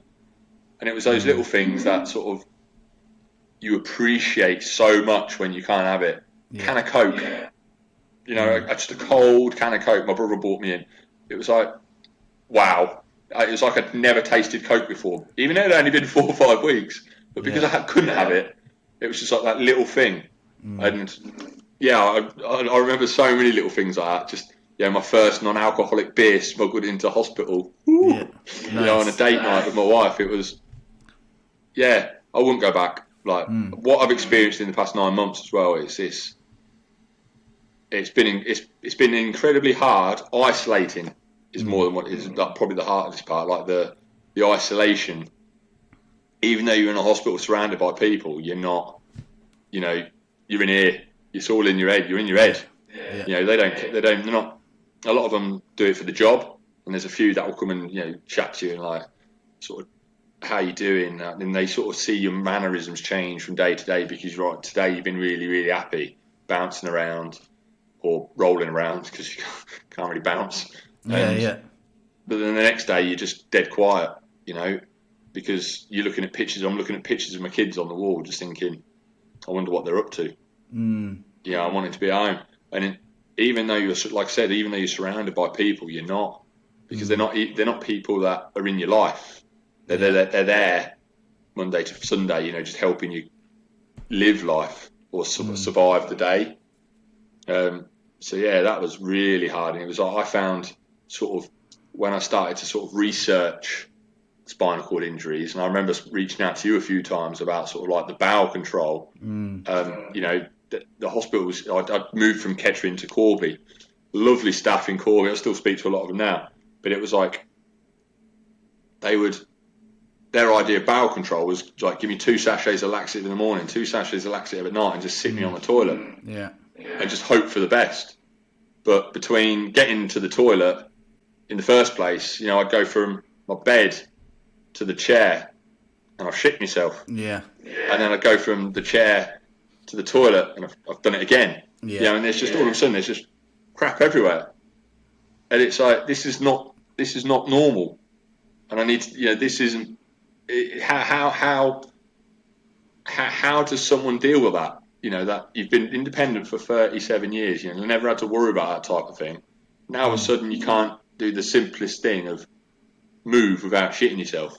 and it was those little things that sort of you appreciate so much when you can't have it. Can of Coke. Just a cold can of Coke my brother bought me in. It was like, wow. It was like I'd never tasted Coke before, even though it had only been 4 or 5 weeks. But because I couldn't have it, it was just like that little thing. And I remember so many little things like that. Just my first non-alcoholic beer smuggled into hospital. Nice. On a date night with my wife. It was, I wouldn't go back. Like what I've experienced in the past 9 months as well. It's been incredibly hard. Isolating is more than what is probably the hardest part. Like the isolation. Even though you're in a hospital surrounded by people, you're not. You're in here. It's all in your head. You're in your head. Yeah. They're not. A lot of them do it for the job, and there's a few that will come and chat to you and like sort of how you doing, and they sort of see your mannerisms change from day to day because today you've been really really happy, bouncing around or rolling around because you can't really bounce. But then the next day you're just dead quiet, because you're looking at pictures. I'm looking at pictures of my kids on the wall, just thinking, I wonder what they're up to. I wanted to be at home, and even though you're, like I said, even though you're surrounded by people, you're not, because they're not people that are in your life. They're there Monday to Sunday, just helping you live life or survive the day. That was really hard, and it was I found sort of when I started to sort of research spinal cord injuries, and I remember reaching out to you a few times about sort of like the bowel control. The hospitals. I'd moved from Kettering to Corby, lovely staff in Corby. I still speak to a lot of them now, but it was like their idea of bowel control was like, give me 2 sachets of laxative in the morning, 2 sachets of laxative at night, and just sit me on the toilet. And just hope for the best. But between getting to the toilet in the first place, I'd go from my bed to the chair and I'll shit myself. And then I'd go from the chair to the toilet and I've done it again. And there's just all of a sudden there's just crap everywhere. And it's like, this is not normal. And I need to, this isn't, how does someone deal with that? That you've been independent for 37 years, never had to worry about that type of thing. Now all of a sudden you can't do the simplest thing of move without shitting yourself.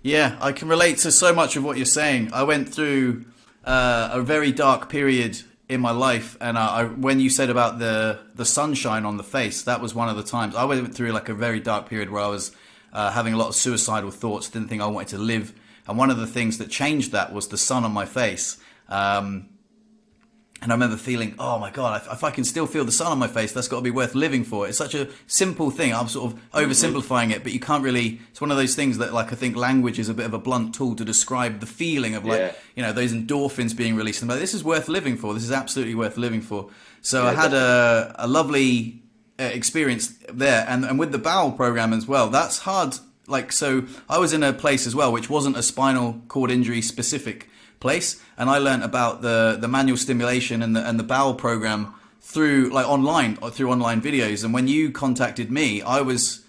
Yeah, I can relate to so much of what you're saying. I went through a very dark period in my life, and when you said about the sunshine on the face, that was one of the times. I went through like a very dark period where I was having a lot of suicidal thoughts, didn't think I wanted to live. And one of the things that changed that was the sun on my face. And I remember feeling, oh my God, if I can still feel the sun on my face, that's got to be worth living for. It's such a simple thing. I'm sort of oversimplifying it, but you can't really, it's one of those things that like, I think language is a bit of a blunt tool to describe the feeling of like, those endorphins being released. And like, this is worth living for. This is absolutely worth living for. So I had a lovely experience there. And with the bowel program as well, that's hard. Like, so I was in a place as well, which wasn't a spinal cord injury specific place, and I learned about the manual stimulation and the bowel program through online videos. And when you contacted me, I was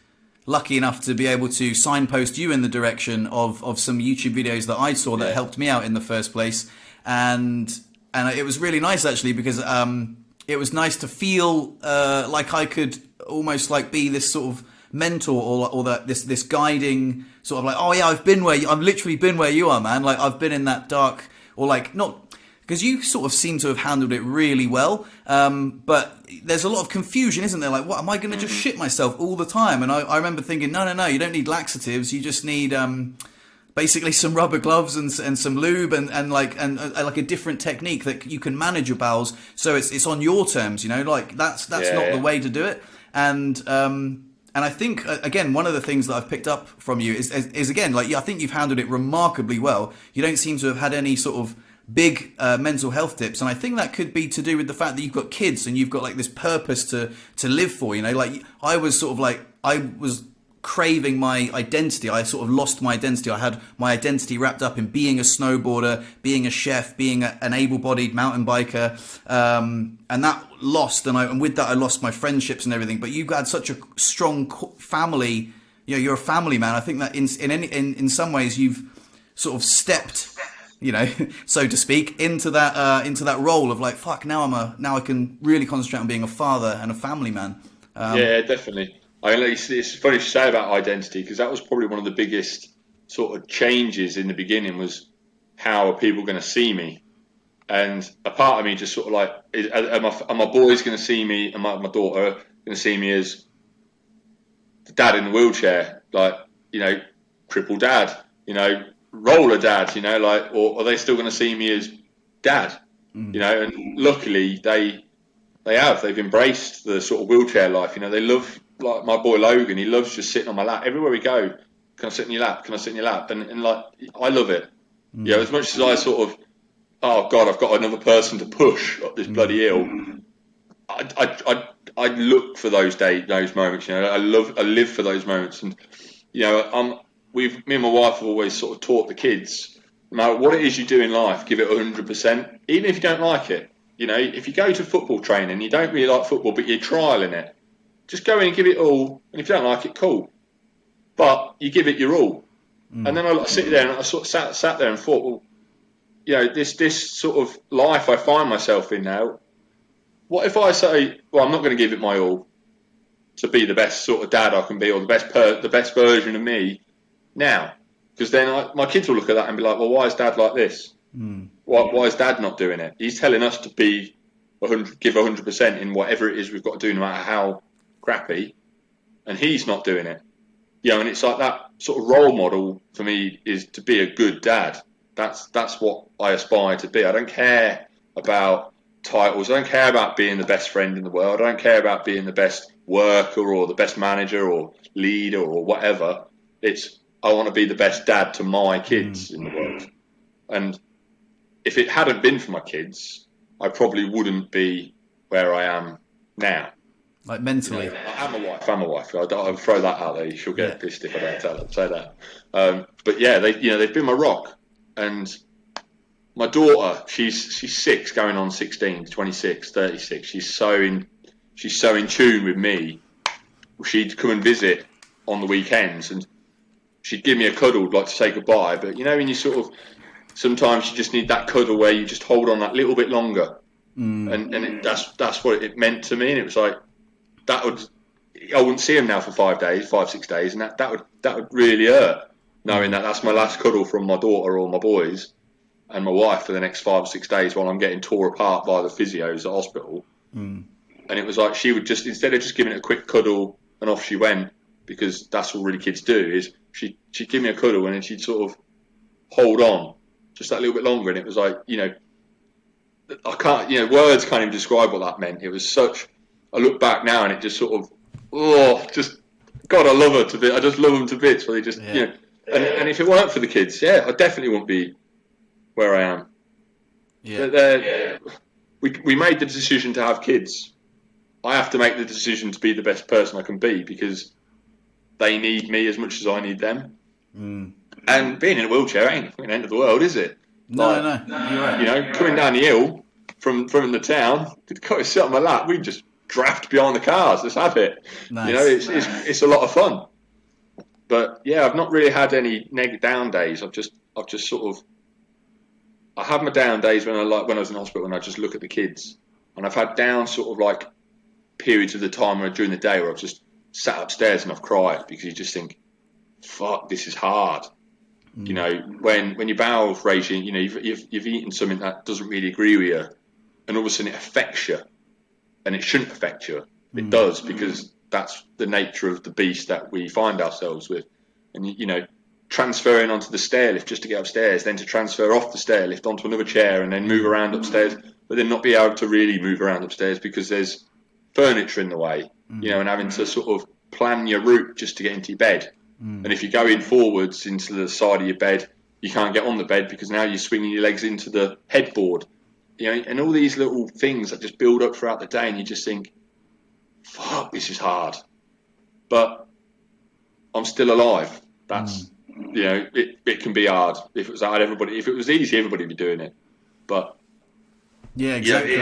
lucky enough to be able to signpost you in the direction of some YouTube videos that I saw that helped me out in the first place. And it was really nice actually, because it was nice to feel like I could almost like be this sort of mentor or that this guiding sort of like, oh yeah, I've literally been where you are, man. Like I've been in that dark, or like not, because you sort of seem to have handled it really well. But there's a lot of confusion, isn't there? Like, what am I going to just shit myself all the time? And I remember thinking, no, you don't need laxatives. You just need basically some rubber gloves and some lube and like a different technique that you can manage your bowels. So it's on your terms, like that's not the way to do it. And I think, again, one of the things that I've picked up from you is again, like, I think you've handled it remarkably well. You don't seem to have had any sort of big mental health dips, and I think that could be to do with the fact that you've got kids and you've got like this purpose to live for. You know, like I was sort of like I was craving my identity. I sort of lost my identity. I had my identity wrapped up in being a snowboarder, being a chef, being an able-bodied mountain biker, and that lost. And with that, I lost my friendships and everything. But you've had such a strong family. You know, you're a family man. I think that in some ways you've sort of stepped, you know, so to speak, into that role of like, fuck, now I can really concentrate on being a father and a family man. Yeah, definitely. It's funny to say about identity, because that was probably one of the biggest sort of changes in the beginning, was how are people going to see me? And a part of me just sort of like, are my boys going to see me, and my daughter going to see me as the dad in the wheelchair, like, you know, crippled dad, you know, roller dad, you know, like, or are they still going to see me as dad? You know, and luckily they've embraced the sort of wheelchair life. You know, they love, like my boy Logan, he loves just sitting on my lap everywhere we go. Can I sit in your lap? Can I sit in your lap? And like, I love it. You know, as much as I sort of, oh God, I've got another person to push up this bloody hill. I look for those moments. You know, I live for those moments. And you know, me and my wife have always sort of taught the kids, no matter what it is you do in life, give it 100%, even if you don't like it. You know, if you go to football training, you don't really like football, but you're trialing it, just go in and give it all. And if you don't like it, cool. But you give it your all. And then I sit there and I sort of sat there and thought, well, you know, this sort of life I find myself in now, what if I say, well, I'm not going to give it my all to be the best sort of dad I can be, or the best version of me now? Because then my kids will look at that and be like, well, why is dad like this? Why is dad not doing it? He's telling us to be give 100% in whatever it is we've got to do, no matter how crappy, and he's not doing it. You know, and it's like that sort of role model for me is to be a good dad. That's what I aspire to be. I don't care about titles. I don't care about being the best friend in the world. I don't care about being the best worker or the best manager or leader or whatever. It's, I want to be the best dad to my kids in the world. And if it hadn't been for my kids, I probably wouldn't be where I am now. Like mentally. You know, I'm a wife. I'll throw that out there. She'll get pissed if I don't say that. But yeah, they've been my rock. And my daughter, she's 6, going on 16, 26, 36. She's so in tune with me. She'd come and visit on the weekends, and she'd give me a cuddle, like to say goodbye. But you know, when you sort of, sometimes you just need that cuddle where you just hold on that little bit longer. That's what it meant to me. And it was like, I wouldn't see him now for 6 days, and that would really hurt, knowing that that's my last cuddle from my daughter or my boys and my wife for the next 5 or 6 days while I'm getting tore apart by the physios at the hospital. And it was like, she would just, instead of just giving it a quick cuddle and off she went, because that's what really kids do, is she'd give me a cuddle and then she'd sort of hold on just that little bit longer. And it was like, you know, words can't even describe what that meant. It was such, I look back now and it just sort of, God, I love her to bits. I just love them to bits. Where they just, you know, and if it weren't for the kids, I definitely wouldn't be where I am. We made the decision to have kids. I have to make the decision to be the best person I can be, because they need me as much as I need them. And being in a wheelchair ain't the end of the world, is it? No, you're right. You know, coming down the hill from the town, could sit on my lap, we just draft behind the cars. Let's have it. Nice. You know, it's a lot of fun. But yeah, I've not really had any down days. I've just sort of, I have my down days when I was in hospital and I just look at the kids, and I've had down sort of like periods of the time during the day where I've just sat upstairs and I've cried, because you just think, fuck, this is hard. You know, when your bowels raging, you know, you've eaten something that doesn't really agree with you, and all of a sudden it affects you, and it shouldn't affect you. It does, because that's the nature of the beast that we find ourselves with. And you know, transferring onto the stairlift just to get upstairs, then to transfer off the stairlift onto another chair and then move around upstairs, but then not be able to really move around upstairs because there's furniture in the way, you know, and having to sort of plan your route just to get into your bed. And if you're going forwards into the side of your bed, you can't get on the bed because now you're swinging your legs into the headboard. And all these little things that just build up throughout the day, and you just think, fuck, this is hard. But I'm still alive. That's, it can be hard. If it was hard, if it was easy, everybody would be doing it. But yeah, exactly.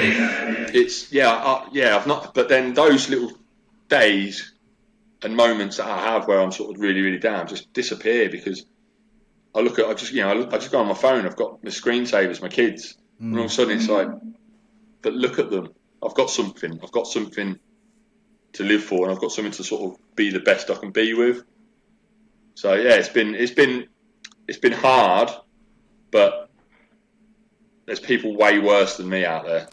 I've not. But then those little days and moments that I have where I'm sort of really, really down just disappear, because I just go on my phone. I've got my screensavers, my kids, and all of a sudden it's like, but look at them. I've got something. I've got something to live for, and I've got something to sort of be the best I can be with. So yeah, it's been hard, but there's people way worse than me out there.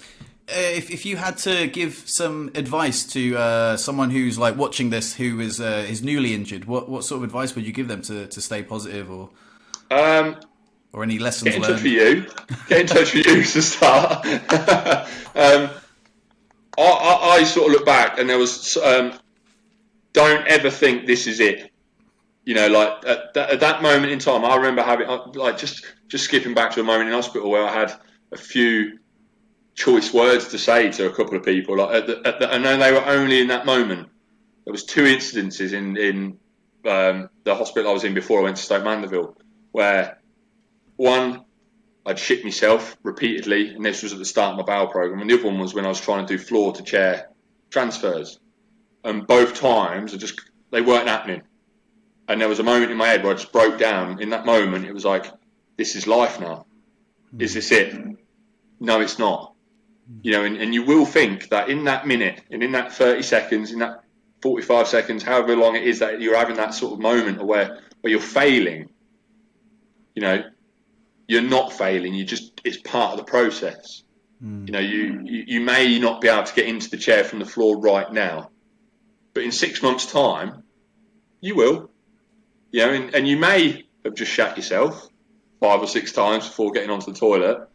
If you had to give some advice to someone who's like watching this, who is newly injured, what sort of advice would you give them to stay positive, or any lessons learned? Get in touch with you to start. I sort of look back, and there was don't ever think this is it. Like at that moment in time, I remember having just skipping back to a moment in hospital where I had a few choice words to say to a couple of people. Like I know they were only in that moment. There was 2 incidences in the hospital I was in before I went to Stoke Mandeville, where one, I'd shit myself repeatedly, and this was at the start of my bowel program, and the other one was when I was trying to do floor to chair transfers, and both times they weren't happening. And there was a moment in my head where I just broke down. In that moment, it was like, this is life now. Is this it? No, it's not. And you will think that in that minute, and in that 30 seconds, in that 45 seconds, however long it is that you're having that sort of moment where you're failing, you're not failing. It's part of the process. You may not be able to get into the chair from the floor right now, but in 6 months' time, you will. And you may have just shat yourself 5 or 6 times before getting onto the toilet,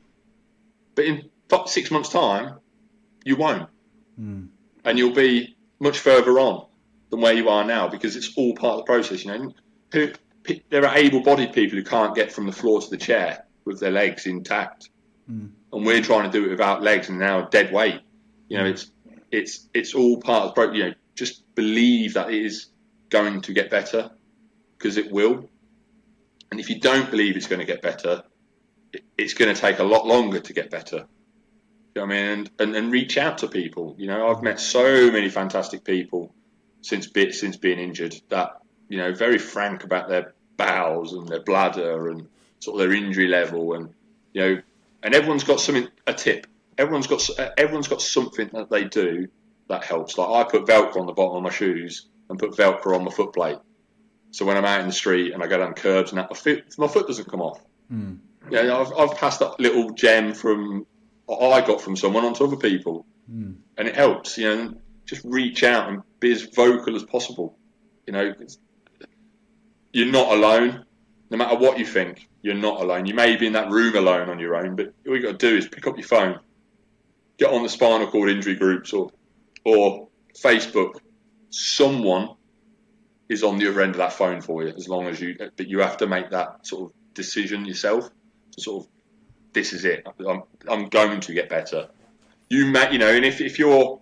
but in 6 months' time, you won't. And you'll be much further on than where you are now, because it's all part of the process. There are able-bodied people who can't get from the floor to the chair with their legs intact, and we're trying to do it without legs and now dead weight. It's all part of the process. Just believe that it is going to get better, because it will. And if you don't believe it's going to get better, it's going to take a lot longer to get better. I mean? And reach out to people. I've met so many fantastic people since being injured that, very frank about their bowels and their bladder and sort of their injury level, and and everyone's got a tip. Everyone's got something that they do that helps. Like I put Velcro on the bottom of my shoes and put Velcro on my foot plate. So when I'm out in the street and I go down curbs and that, my foot doesn't come off. I've passed that little gem I got from someone onto other people, and it helps. Just reach out and be as vocal as possible. You're not alone. No matter what you think, you're not alone. You may be in that room alone on your own, but all you got to do is pick up your phone, get on the spinal cord injury groups or Facebook. Someone is on the other end of that phone for you, but you have to make that sort of decision yourself to sort of, this is it. I'm going to get better. And if you're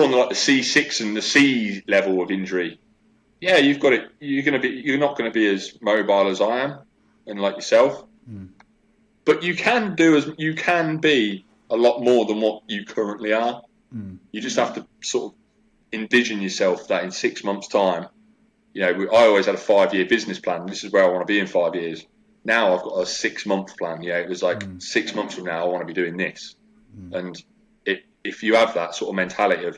on the C6 and the C level of injury, yeah, you've got it. You're not going to be as mobile as I am, and like yourself, but you can be a lot more than what you currently are. You just have to sort of envision yourself that in 6 months' time, I always had a 5-year business plan. This is where I want to be in 5 years. Now I've got a 6-month plan. It was like 6 months from now, I want to be doing this. And if you have that sort of mentality of,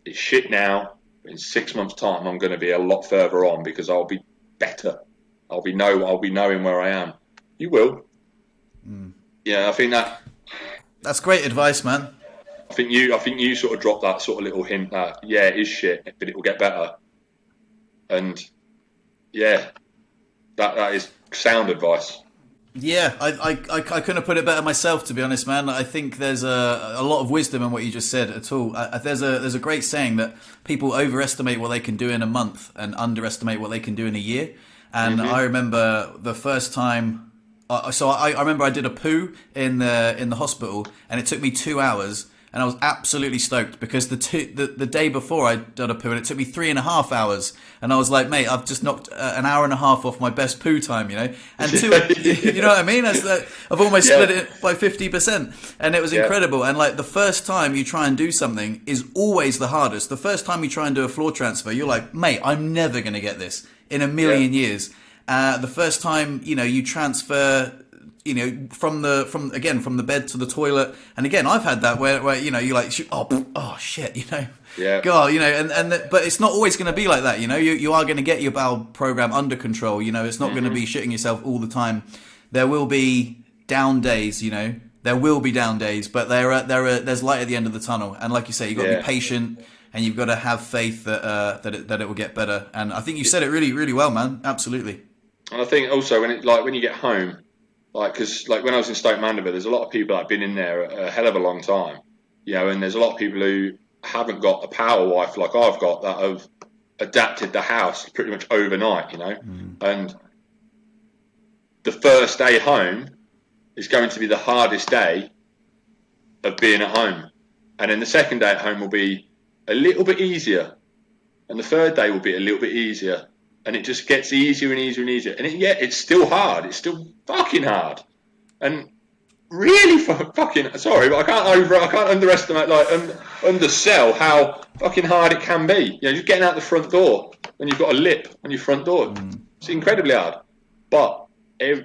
it's shit now, but in 6 months' time, I'm going to be a lot further on because I'll be better. I'll be knowing where I am. You will. I think that's great advice, man. I think you sort of dropped that sort of little hint that, yeah, it is shit, but it will get better. And yeah, that is sound advice. Yeah, I couldn't have put it better myself, to be honest, man. I think there's a lot of wisdom in what you just said at all. There's a great saying that people overestimate what they can do in a month and underestimate what they can do in a year. And I remember the first time. I remember I did a poo in the hospital, and it took me 2 hours, and I was absolutely stoked because the day before I'd done a poo, and it took me 3.5 hours, and I was like, mate, I've just knocked an hour and a half off my best poo time, you know, and you know what I mean? I've almost split it by 50%, and it was incredible. And like the first time you try and do something is always the hardest. The first time you try and do a floor transfer, you're like, mate, I'm never going to get this in a million years. The first time, you know, you transfer, you know, from the bed to the toilet, and again, I've had that where you know, you're like, oh shit, you know, God, you know, but it's not always going to be like that, you know. You are going to get your bowel program under control, you know. It's not going to be shitting yourself all the time. There will be down days, you know. There will be down days, but there's light at the end of the tunnel, and like you say, you've got to be patient. And you've got to have faith that it will get better. And I think you said it really, really well, man. Absolutely. And I think also when you get home, because when I was in Stoke Mandeville, there's a lot of people that have been in there a hell of a long time, you know, and there's a lot of people who haven't got a power wife like I've got that have adapted the house pretty much overnight, you know. And the first day home is going to be the hardest day of being at home, and then the second day at home will be a little bit easier, and the third day will be a little bit easier. And it just gets easier and easier and easier. And it's still hard. It's still fucking hard. And really fucking, sorry, but I can't underestimate, undersell how fucking hard it can be. You know, just getting out the front door when you've got a lip on your front door. It's incredibly hard. But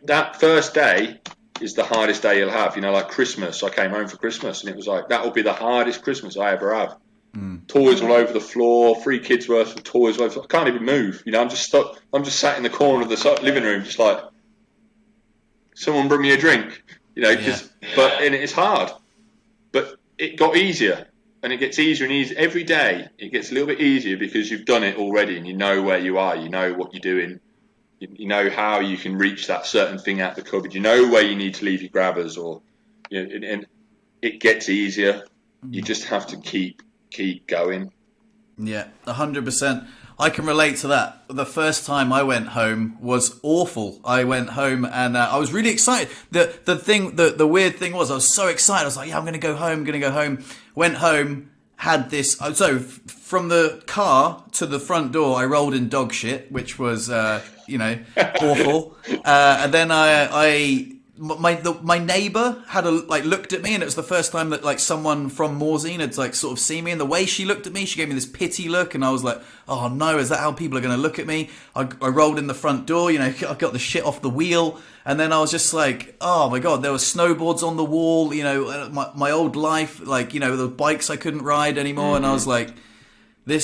that first day is the hardest day you'll have. You know, like Christmas, I came home for Christmas, and it was like, that will be the hardest Christmas I ever have. Toys all over the floor, 3 kids worth of toys all over. I can't even move. You know, I'm just stuck. I'm just sat in the corner of the living room, just like, someone bring me a drink. You know, and it's hard, but it got easier, and it gets easier and easier every day. It gets a little bit easier because you've done it already, and you know where you are. You know what you're doing. You know how you can reach that certain thing out the cupboard. You know where you need to leave your grabbers, or you know, and it gets easier. You just have to keep going. Yeah, 100%. I can relate to that. The first time I went home was awful. I went home and I was really excited. The weird thing was I was so excited. I was like, yeah, I'm going to go home. Went home, had this. So from the car to the front door, I rolled in dog shit, which was, awful. And then my neighbour had looked at me, and it was the first time that someone from Morzine had sort of seen me, and the way she looked at me, she gave me this pity look, and I was like, oh no, is that how people are going to look at me? I rolled in the front door, you know, I got the shit off the wheel, and then I was just like, oh my god, there were snowboards on the wall, you know, my old life, the bikes I couldn't ride anymore, and I was like, I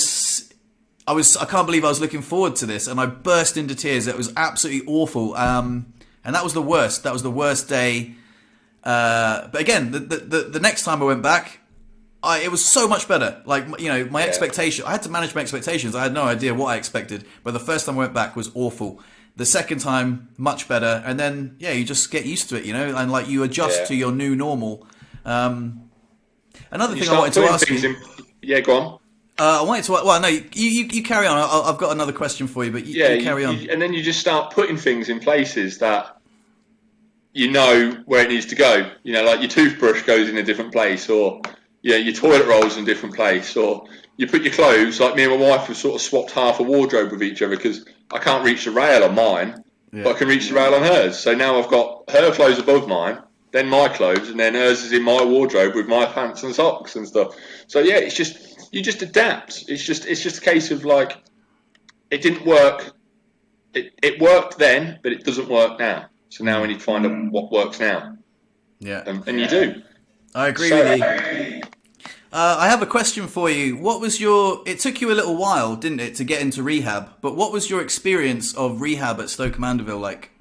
can't believe I was looking forward to this, and I burst into tears. It was absolutely awful. And that was the worst. That was the worst day. But again, the next time I went back, it was so much better. My expectation. I had to manage my expectations. I had no idea what I expected. But the first time I went back was awful. The second time, much better. And then, you just get used to it, you know, and you adjust to your new normal. Another thing I wanted to ask you. Go on. I wanted to. Well, no, you carry on. I've got another question for you, but you carry on. And then you just start putting things in places that you know where it needs to go. You know, like your toothbrush goes in a different place, or your toilet rolls in a different place, or you put your clothes. Like me and my wife have sort of swapped half a wardrobe with each other because I can't reach the rail on mine, but I can reach the rail on hers. So now I've got her clothes above mine, then my clothes, and then hers is in my wardrobe with my pants and socks and stuff. So it's just. You just adapt. It's just a case of it didn't work. It worked then, but it doesn't work now. So now we need to find out what works now. Yeah, and you do. I agree with you. I have a question for you. What was it took you a little while, didn't it, to get into rehab? But what was your experience of rehab at Stoke Mandeville like?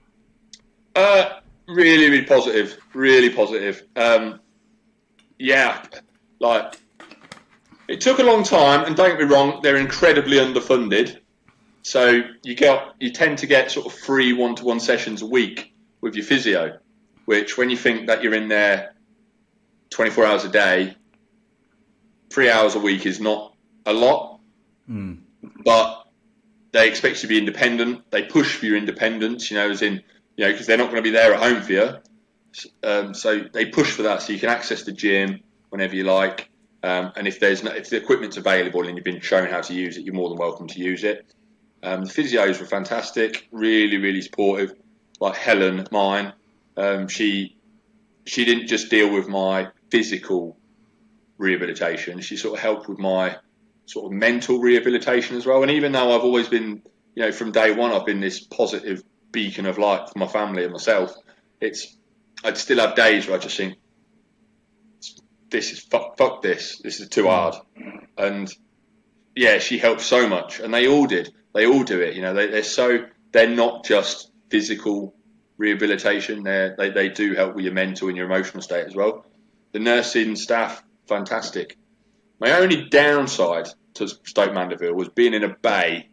Really, really positive. Really positive. It took a long time, and don't get me wrong, they're incredibly underfunded. So you tend to get sort of free one-to-one sessions a week with your physio, which when you think that you're in there 24 hours a day, 3 hours a week is not a lot. But they expect you to be independent. They push for your independence, as in, because they're not going to be there at home for you. So they push for that, so you can access the gym whenever you like. And if the equipment's available and you've been shown how to use it, you're more than welcome to use it. The physios were fantastic, really, really supportive. Like Helen, mine, she didn't just deal with my physical rehabilitation. She sort of helped with my sort of mental rehabilitation as well. And even though I've always been, from day one, I've been this positive beacon of light for my family and myself, I'd still have days where I just think, this is fuck this is too hard. And yeah, she helped so much, and they all did. They all do it. They're not just physical rehabilitation. They do help with your mental and your emotional state as well. The nursing staff, fantastic. My only downside to Stoke Mandeville was being in a bay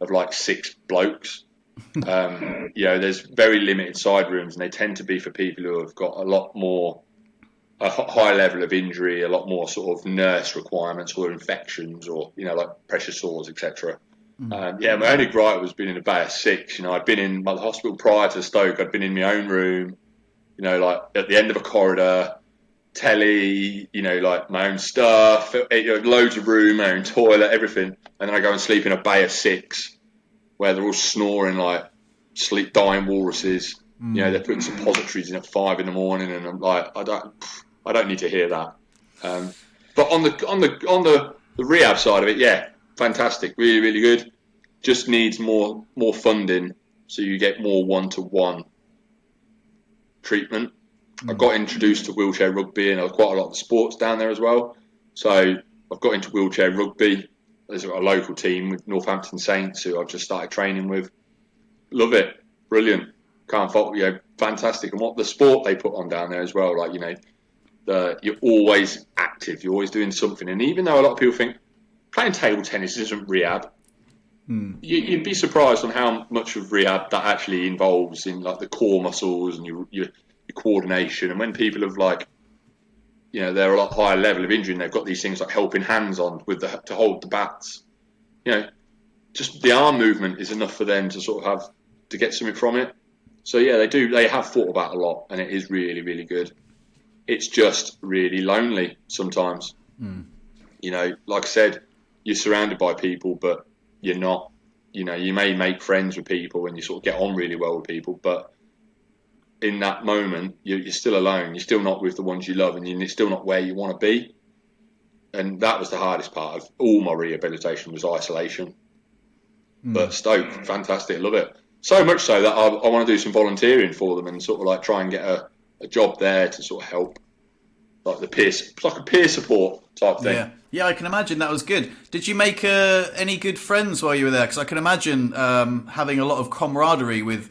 of like 6 blokes. There's very limited side rooms, and they tend to be for people who have got a high level of injury, a lot more sort of nurse requirements or infections, or like pressure sores, etc. My only gripe was being in a bay of 6. I'd been in the hospital prior to Stoke. I'd been in my own room, like at the end of a corridor, telly, like my own stuff, loads of room, my own toilet, everything. And then I go and sleep in a bay of 6 where they're all snoring like dying walruses. They're putting suppositories in at 5 in the morning, and I'm like, I don't need to hear that. But on the rehab side of it, yeah, fantastic, really, really good. Just needs more funding, so you get more one-to-one treatment. I got introduced to wheelchair rugby and quite a lot of the sports down there as well. So I've got into wheelchair rugby. There's a local team with Northampton Saints who I've just started training with. Love it, brilliant. Can't fault, fantastic. And what the sport they put on down there as well, like, you're always active, you're always doing something. And even though a lot of people think playing table tennis isn't rehab, you'd be surprised on how much of rehab that actually involves in like the core muscles and your coordination. And when people have they're a lot higher level of injury and they've got these things like helping hands on to hold the bats, just the arm movement is enough for them to sort of have to get something from it. So yeah, they have thought about it a lot, and it is really, really good. It's just really lonely sometimes. Like I said, you're surrounded by people, but you're not. You may make friends with people and you sort of get on really well with people, but in that moment, you're still alone. You're still not with the ones you love, and you're still not where you want to be. And that was the hardest part of all my rehabilitation, was isolation. But Stoke, fantastic, love it. So much so that I want to do some volunteering for them and sort of like try and get a job there to sort of help, like it's like a peer support type thing. Yeah, I can imagine that was good. Did you make any good friends while you were there? Because I can imagine having a lot of camaraderie with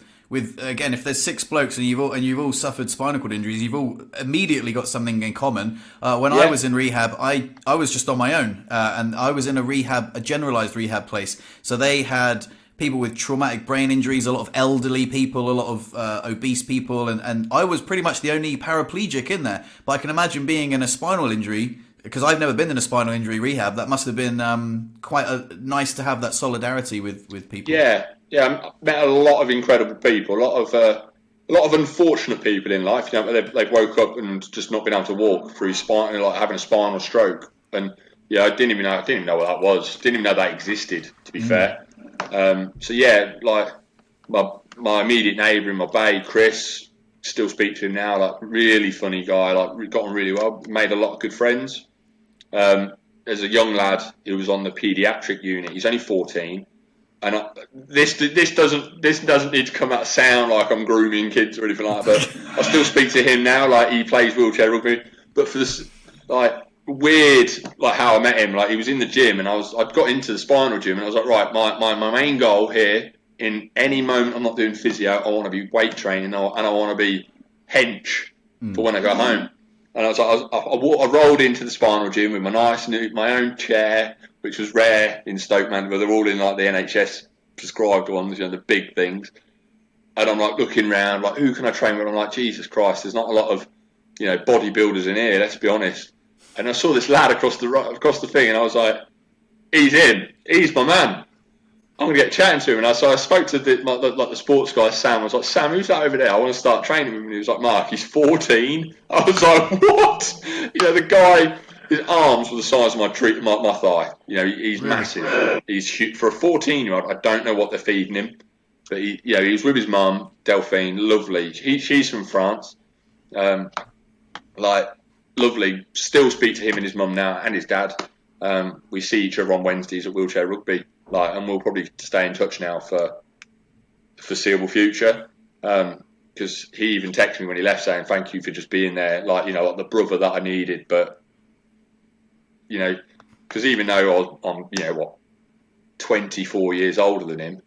again, if there's 6 blokes and you've all suffered spinal cord injuries, you've all immediately got something in common. When I was in rehab, I was just on my own, and I was in a generalized rehab place. So they had people with traumatic brain injuries, a lot of elderly people, a lot of obese people, and I was pretty much the only paraplegic in there. But I can imagine being in a spinal injury, because I've never been in a spinal injury rehab, that must have been quite nice to have that solidarity with people. Yeah, I met a lot of incredible people, a lot of unfortunate people in life. They've woke up and just not been able to walk through having a spinal stroke. And yeah, I didn't even know what that was. Didn't even know that existed, to be fair. So yeah, like my immediate neighbour in my bay, Chris, still speak to him now. Like, really funny guy. Like, got on really well. Made a lot of good friends. There's a young lad who was on the paediatric unit. He's only 14. And this doesn't need to come out sound like I'm grooming kids or anything like that. But I still speak to him now. Like, he plays wheelchair rugby. But for this, like, weird, like how I met him. Like, he was in the gym, and I'd got into the spinal gym, and I was like, right, my main goal here, in any moment I'm not doing physio, I want to be weight training, and I want to be hench for when I go home. And I was like, I rolled into the spinal gym with my own chair, which was rare in Stoke Mandeville. They're all in like the NHS prescribed ones, the big things. And I'm like looking around, like, who can I train with? I'm like, Jesus Christ, there's not a lot of, bodybuilders in here, let's be honest. And I saw this lad across the thing, and I was like, he's my man. I'm gonna get chatting to him, and so I spoke to the sports guy Sam. I was like, Sam, who's that over there? I want to start training him. And he was like, Mark, he's 14. I was like, what? The guy, his arms were the size of my thigh. He's Really? massive. He's huge. For a 14-year-old. I don't know what they're feeding him, but he was with his mum, Delphine, lovely. She's from France, lovely. Still speak to him and his mum now, and his dad. We see each other on Wednesdays at Wheelchair Rugby. And we'll probably stay in touch now for the foreseeable future. Because he even texted me when he left saying thank you for just being there, like the brother that I needed. But because even though I'm 24 years older than him,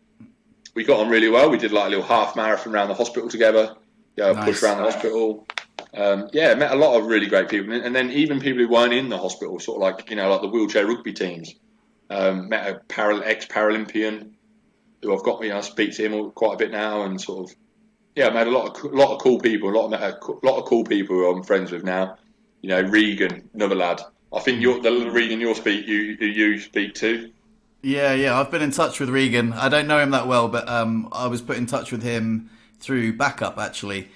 we got on really well. We did like a little half marathon around the hospital together. Nice. Push around the hospital. Met a lot of really great people, and then even people who weren't in the hospital, sort of like the wheelchair rugby teams. Met a ex-Paralympian who I've got. I speak to him quite a bit now, and sort of I met a lot of cool people. Met a lot of cool people who I'm friends with now. Regan, another lad. I think the Regan you speak to. Yeah. I've been in touch with Regan. I don't know him that well, but I was put in touch with him through Backup actually.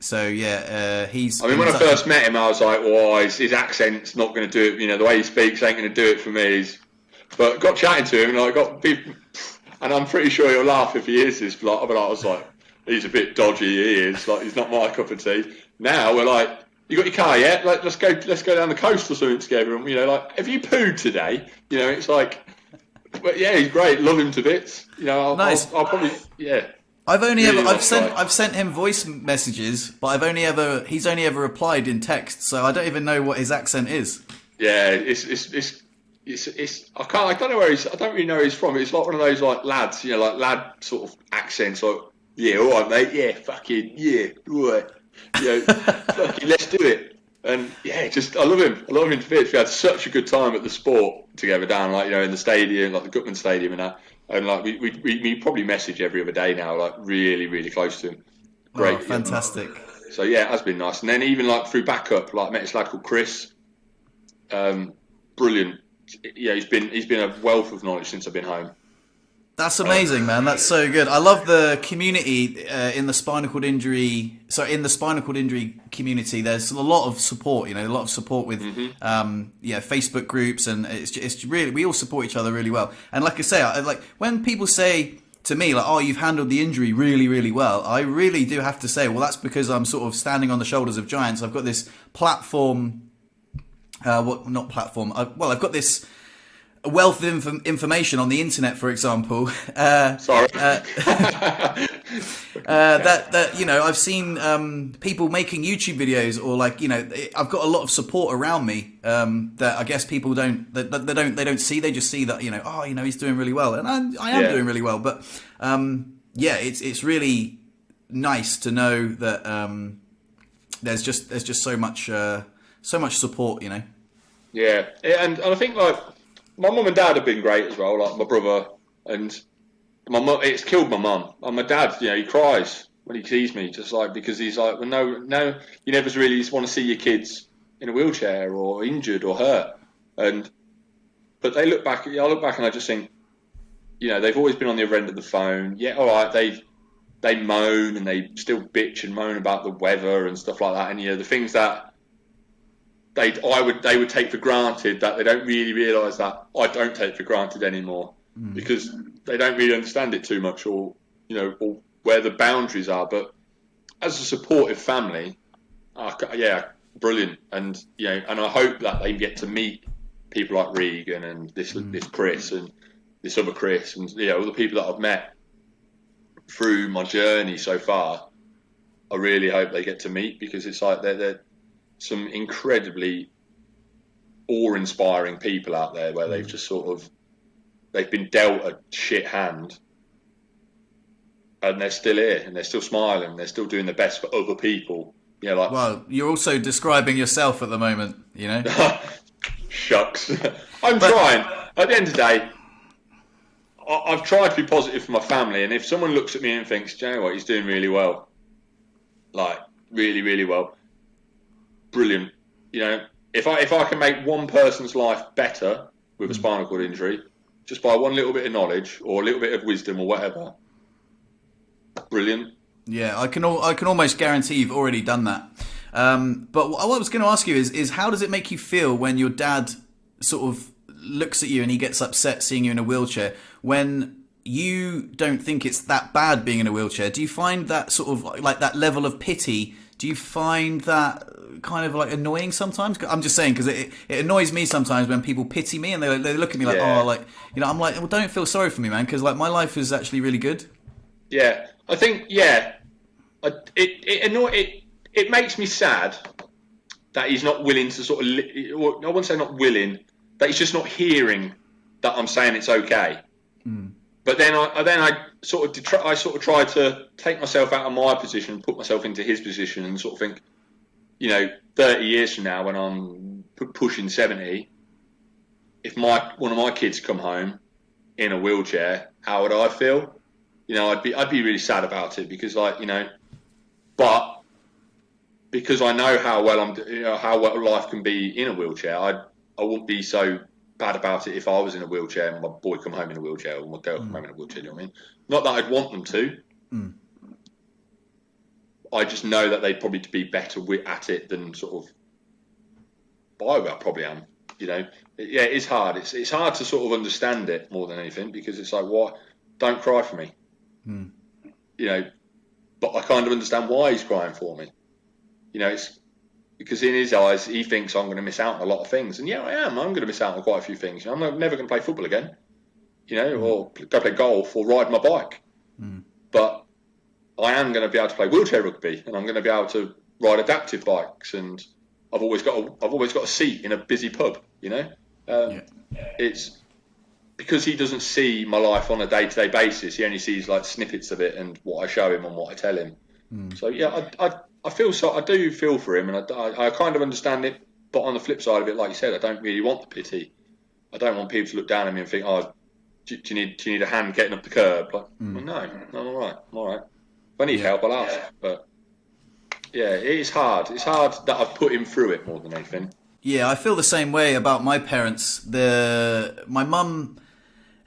So he's. I mean, when I first met him, I was like, "Well, his accent's not going to do it. The way he speaks ain't going to do it for me." But got chatting to him, and I got people, and I'm pretty sure he'll laugh if he hears this. But I was like, "He's a bit dodgy. He is like he's not my cup of tea." Now we're like, "You got your car yet? Like, let's go down the coast or something together." And have you pooed today? It's like, but yeah, he's great. Love him to bits. Nice. I'll probably I've sent him voice messages, but he's only ever replied in text, so I don't even know what his accent is. Yeah, it's I don't know I don't really know where he's from. It's like one of those like lads, like lad sort of accents, like yeah, all right, mate, yeah, fucking yeah, all right, fucking let's do it. And yeah, I love him to bits. We had such a good time at the sport together down in the stadium, like the Gutman Stadium and that. And like we probably message every other day now, like really, really close to him. Great, fantastic. So yeah, it has been nice. And then even like through Backup, like met this lad called Chris. Brilliant. Yeah, he's been a wealth of knowledge since I've been home. That's amazing, man. That's so good. I love the community in the spinal cord injury. So in the spinal cord injury community, there's a lot of support. A lot of support with Facebook groups, and it's really, we all support each other really well. And like I say, like when people say to me like, "Oh, you've handled the injury really, really well," I really do have to say, well, that's because I'm sort of standing on the shoulders of giants. I've got this platform. Not platform. I've got this wealth of information on the internet, for example. Sorry. I've seen people making YouTube videos, or I've got a lot of support around me that I guess people don't see. They just see that he's doing really well, and I am doing really well. But it's really nice to know that there's just so much support. Yeah, and I think like my mum and dad have been great as well. Like my brother and my mum, it's killed my mum. And my dad, he cries when he sees me, just like because he's like, well, no, you never really want to see your kids in a wheelchair or injured or hurt. But they look back. I look back and I just think, they've always been on the other end of the phone. Yeah, all right, they moan and they still bitch and moan about the weather and stuff like that. And the things that they would take for granted, that they don't really realise that I don't take for granted anymore, because they don't really understand it too much, or or where the boundaries are. But as a supportive family, brilliant, and and I hope that they get to meet people like Regan and this Chris and this other Chris and all the people that I've met through my journey so far. I really hope they get to meet, because it's like they're some incredibly awe-inspiring people out there, where they've just they've been dealt a shit hand, and they're still here, and they're still smiling, they're still doing their best for other people. Well, you're also describing yourself at the moment, Shucks. I'm trying. At the end of the day, I've tried to be positive for my family, and if someone looks at me and thinks, "Do you know what, he's doing really well, like really, really well, brilliant." If I can make one person's life better with a spinal cord injury, just by one little bit of knowledge or a little bit of wisdom or whatever, brilliant. Yeah, I can almost guarantee you've already done that. But what I was going to ask you is how does it make you feel when your dad sort of looks at you and he gets upset seeing you in a wheelchair when you don't think it's that bad being in a wheelchair? Do you find that sort of like that level of pity? Do you find that kind of like annoying sometimes? I'm just saying because it annoys me sometimes when people pity me and they look at me like, Yeah. oh, like, you know, I'm like, well, don't feel sorry for me, man, because like my life is actually really good. Yeah, I think it makes me sad that he's not willing to sort of. I wouldn't say not willing, that he's just not hearing that I'm saying it's okay. But then I sort of try to take myself out of my position, put myself into his position, and sort of think, 30 years from now when I'm pushing 70, if one of my kids come home in a wheelchair, how would I feel? I'd be really sad about it because, but because I know how well life can be in a wheelchair, I wouldn't be so bad about it if I was in a wheelchair and my boy come home in a wheelchair or my girl come home in a wheelchair. You know what I mean? Not that I'd want them to. I just know that they'd probably be better at it than sort of I probably am. It is hard. It's hard to sort of understand it more than anything because it's like, what? Don't cry for me. But I kind of understand why he's crying for me. It's because in his eyes, he thinks I'm going to miss out on a lot of things. And yeah, I am. I'm going to miss out on quite a few things. I'm never going to play football again, or go play golf or ride my bike. But I am going to be able to play wheelchair rugby and I'm going to be able to ride adaptive bikes. And I've always got a seat in a busy pub, It's because he doesn't see my life on a day-to-day basis. He only sees like snippets of it and what I show him and what I tell him. So yeah, I do feel for him, and I kind of understand it. But on the flip side of it, like you said, I don't really want the pity. I don't want people to look down at me and think, "Oh, do you need a hand getting up the curb?" Like, well, no, I'm all right. I'm all right. If I need help, I'll ask. But yeah, it is hard. It's hard that I've put him through it more than anything. Yeah, I feel the same way about my parents. My mum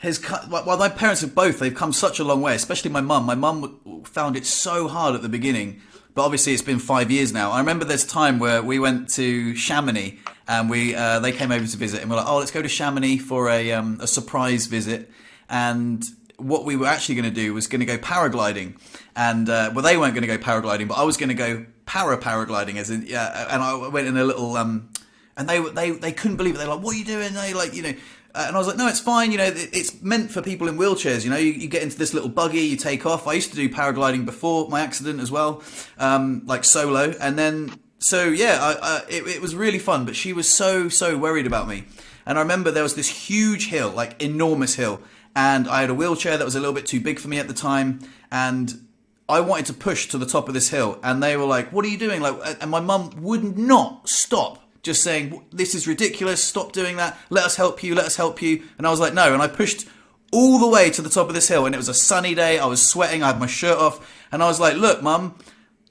my parents have both. They've come such a long way, especially my mum. My mum found it so hard at the beginning, but obviously it's been 5 years now. I remember this time where we went to Chamonix and they came over to visit and we're like, oh, let's go to Chamonix for a surprise visit. And what we were actually going to do was going to go paragliding. And, they weren't going to go paragliding, but I was going to go paragliding and I went in a little, and they couldn't believe it. They're like, what are you doing? They and I was like, no, it's fine. It's meant for people in wheelchairs. You get into this little buggy, you take off. I used to do paragliding before my accident as well, like solo. And then, it was really fun. But she was so worried about me. And I remember there was this huge hill, like enormous hill. And I had a wheelchair that was a little bit too big for me at the time. And I wanted to push to the top of this hill. And they were like, what are you doing? And my mum would not stop. Just saying, this is ridiculous, stop doing that, let us help you. And I was like, no. And I pushed all the way to the top of this hill and it was a sunny day, I was sweating, I had my shirt off. And I was like, look, Mum,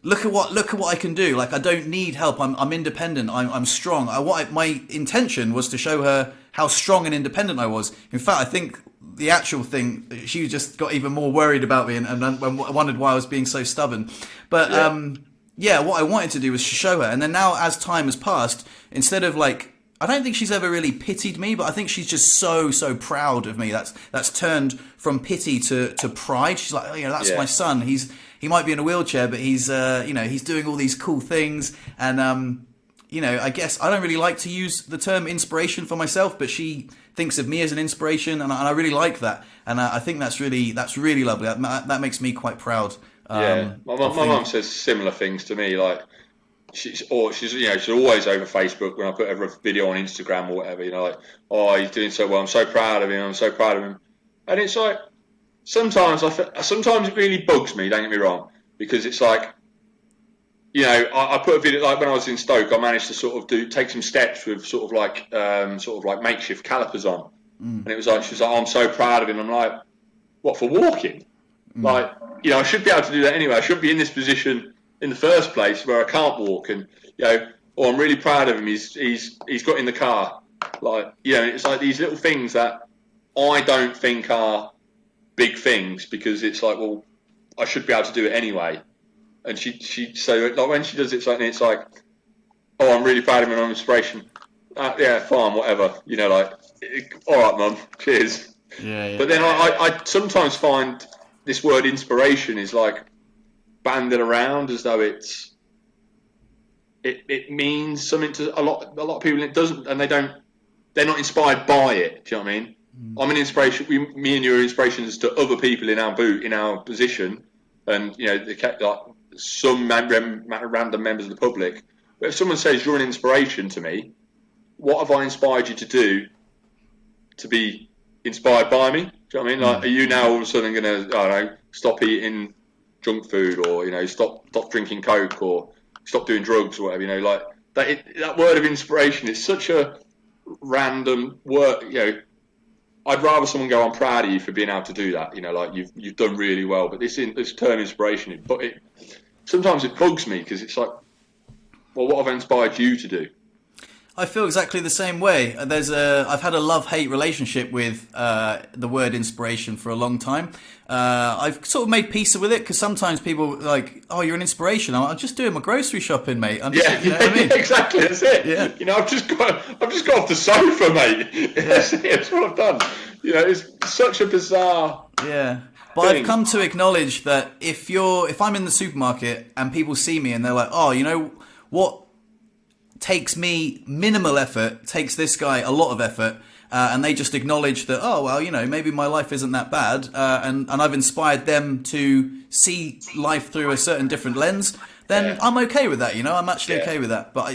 look at what I can do. Like, I don't need help, I'm independent, I'm strong. My intention was to show her how strong and independent I was. In fact, I think the actual thing, she just got even more worried about me and wondered why I was being so stubborn. But, what I wanted to do was to show her. And then now, as time has passed, instead of I don't think she's ever really pitied me, but I think she's just so proud of me. That's turned from pity to pride. She's like, that's my son. He might be in a wheelchair, but he's doing all these cool things. And I guess I don't really like to use the term inspiration for myself, but she thinks of me as an inspiration, and I really like that. And I think that's really lovely. That makes me quite proud. My mum says similar things to me. Like she's always over Facebook when I put a video on Instagram or whatever. Oh, he's doing so well. I'm so proud of him. And it's like sometimes it really bugs me. Don't get me wrong, because it's like I put a video like when I was in Stoke. I managed to sort of take some steps with sort of like makeshift calipers on, and it was like she was like, oh, I'm so proud of him. I'm like, what, for walking? Like, I should be able to do that anyway. I shouldn't be in this position in the first place where I can't walk. And I'm really proud of him. He's got in the car. Like, it's like these little things that I don't think are big things, because it's like, well, I should be able to do it anyway. And so like when she does it, it's like, oh, I'm really proud of my own inspiration. Yeah, fine, whatever. You know, like, all right, mum, cheers. Yeah. But then I sometimes find this word inspiration is like banded around as though it means something to a lot of people, and it doesn't, and they're not inspired by it. Do you know what I mean? I'm an inspiration. Me and you are inspirations to other people in our position, and you know, like some random members of the public. But if someone says you're an inspiration to me, what have I inspired you to do to be inspired by me? Do you know what I mean? Like, are you now all of a sudden going to, I don't know, stop eating junk food, or, you know, stop drinking Coke, or stop doing drugs, or whatever? You know, like that word of inspiration is such a random word. You know, I'd rather someone go, "I'm proud of you for being able to do that." You know, like you've done really well. But this term inspiration, sometimes it bugs me, because it's like, well, what have I inspired you to do? I feel exactly the same way. I've had a love-hate relationship with the word inspiration for a long time. I've sort of made peace with it, because sometimes people are like, "Oh, you're an inspiration." I'm just doing my grocery shopping, mate. You know what I mean? Exactly. That's it. Yeah. You know, I've just got off the sofa, mate. That's what I've done. You know, it's such a bizarre. Yeah. But thing. I've come to acknowledge that if I'm in the supermarket and people see me and they're like, "Oh, you know what takes me minimal effort takes this guy a lot of effort," and they just acknowledge that, "Oh, well, you know, maybe my life isn't that bad," and I've inspired them to see life through a certain different lens, then I'm okay with that. You know, I'm actually okay with that. But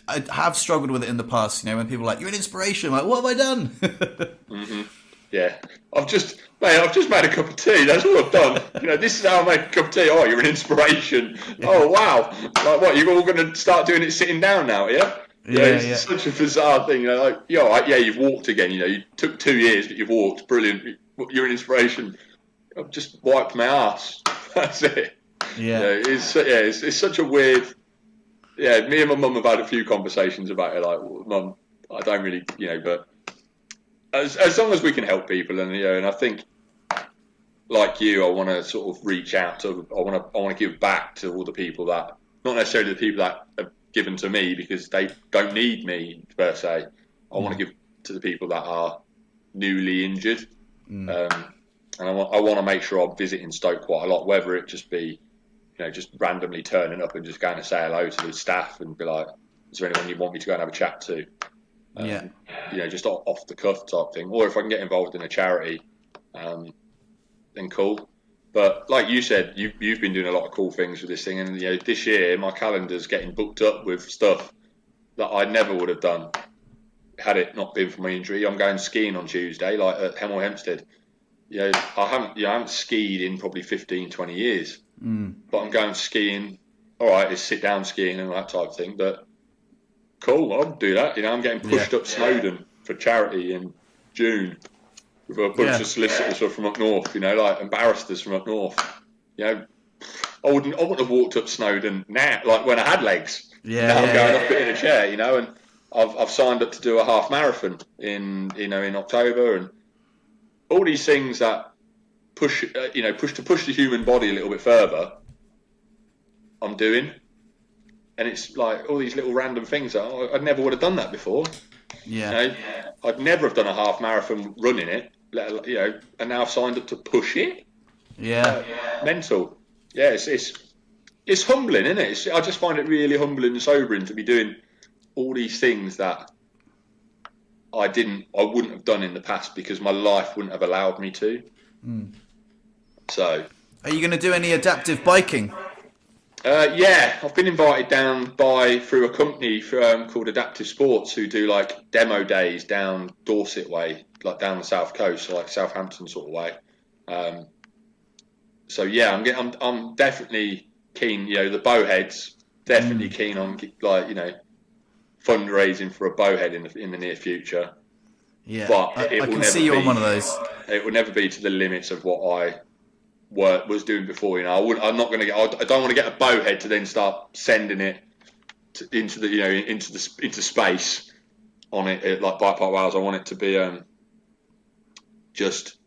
I have struggled with it in the past. You know, when people are like, "You're an inspiration," I'm like, what have I done? Mm-hmm. Yeah, I've just made a cup of tea. That's all I've done. You know, this is how I make a cup of tea. Oh, you're an inspiration. Yeah. Oh, wow. Like, what? You're all going to start doing it sitting down now? Yeah. It's such a bizarre thing. You know, like, you've walked again. You know, you took 2 years, but you've walked. Brilliant. You're an inspiration. I've just wiped my ass. That's it. Yeah. You know, it's such a weird. Yeah, me and my mum have had a few conversations about it. Like, Mum, I don't really, you know, but. As long as we can help people, and you know, and I think, like you, I want to sort of reach out to. I want to give back to all the people that, not necessarily the people that have given to me, because they don't need me per se. I want to give to the people that are newly injured, and I want to make sure I'm visiting Stoke quite a lot, whether it just be, you know, just randomly turning up and just going to say hello to the staff and be like, "Is there anyone you want me to go and have a chat to?" You know, just off the cuff type thing. Or if I can get involved in a charity, then cool. But like you said, you've been doing a lot of cool things with this thing, and you know, this year my calendar's getting booked up with stuff that I never would have done had it not been for my injury. I'm going skiing on Tuesday, like at Hemel Hempstead. You know, I haven't skied in probably 15, 20 years. But I'm going skiing. All right, it's sit down skiing and that type of thing, but cool, I'll do that. You know, I'm getting pushed up Snowdon for charity in June with a bunch of solicitors from up north, you know, like, and barristers from up north. You know, I wouldn't have walked up Snowdon now, like when I had legs. Now I'm going up it in a chair, you know, and I've signed up to do a half marathon in October, and all these things that push the human body a little bit further. I'm doing. And it's like all these little random things that I never would have done that before. Yeah. You know, I'd never have done a half marathon running it, you know, and now I've signed up to push it. Mental. Yeah, it's humbling, isn't it? I just find it really humbling and sobering to be doing all these things that I wouldn't have done in the past, because my life wouldn't have allowed me to. So. Are you going to do any adaptive biking? Yeah, I've been invited down through a company called Adaptive Sports, who do like demo days down Dorset way, like down the south coast, so like Southampton sort of way. So yeah, I'm definitely keen. You know, the bowheads definitely keen on, like, you know, fundraising for a bowhead in the near future. Yeah, but I can see you on one of those. It will never be to the limits of what I was doing before. You know, I don't want to get a bowhead to then start sending it into space on it like Bike Park Wales. I want it to be just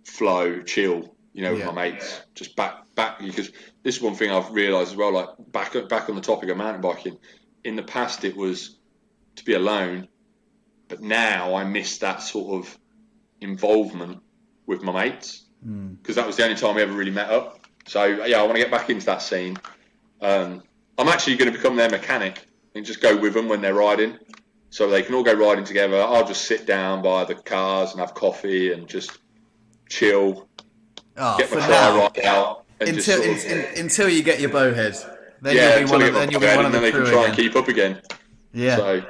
flow, chill, with Yeah. my mates, just back, because this is one thing I've realised as well, like back on the topic of mountain biking, in the past it was to be alone, but now I miss that sort of involvement with my mates, because that was the only time we ever really met up. So yeah, I want to get back into that scene. I'm actually going to become their mechanic and just go with them when they're riding, so they can all go riding together. I'll just sit down by the cars and have coffee and just chill, get my car ride out, and until you get your bowhead, then yeah, you'll be one of the they crew can try again. and keep up again. Yeah. So,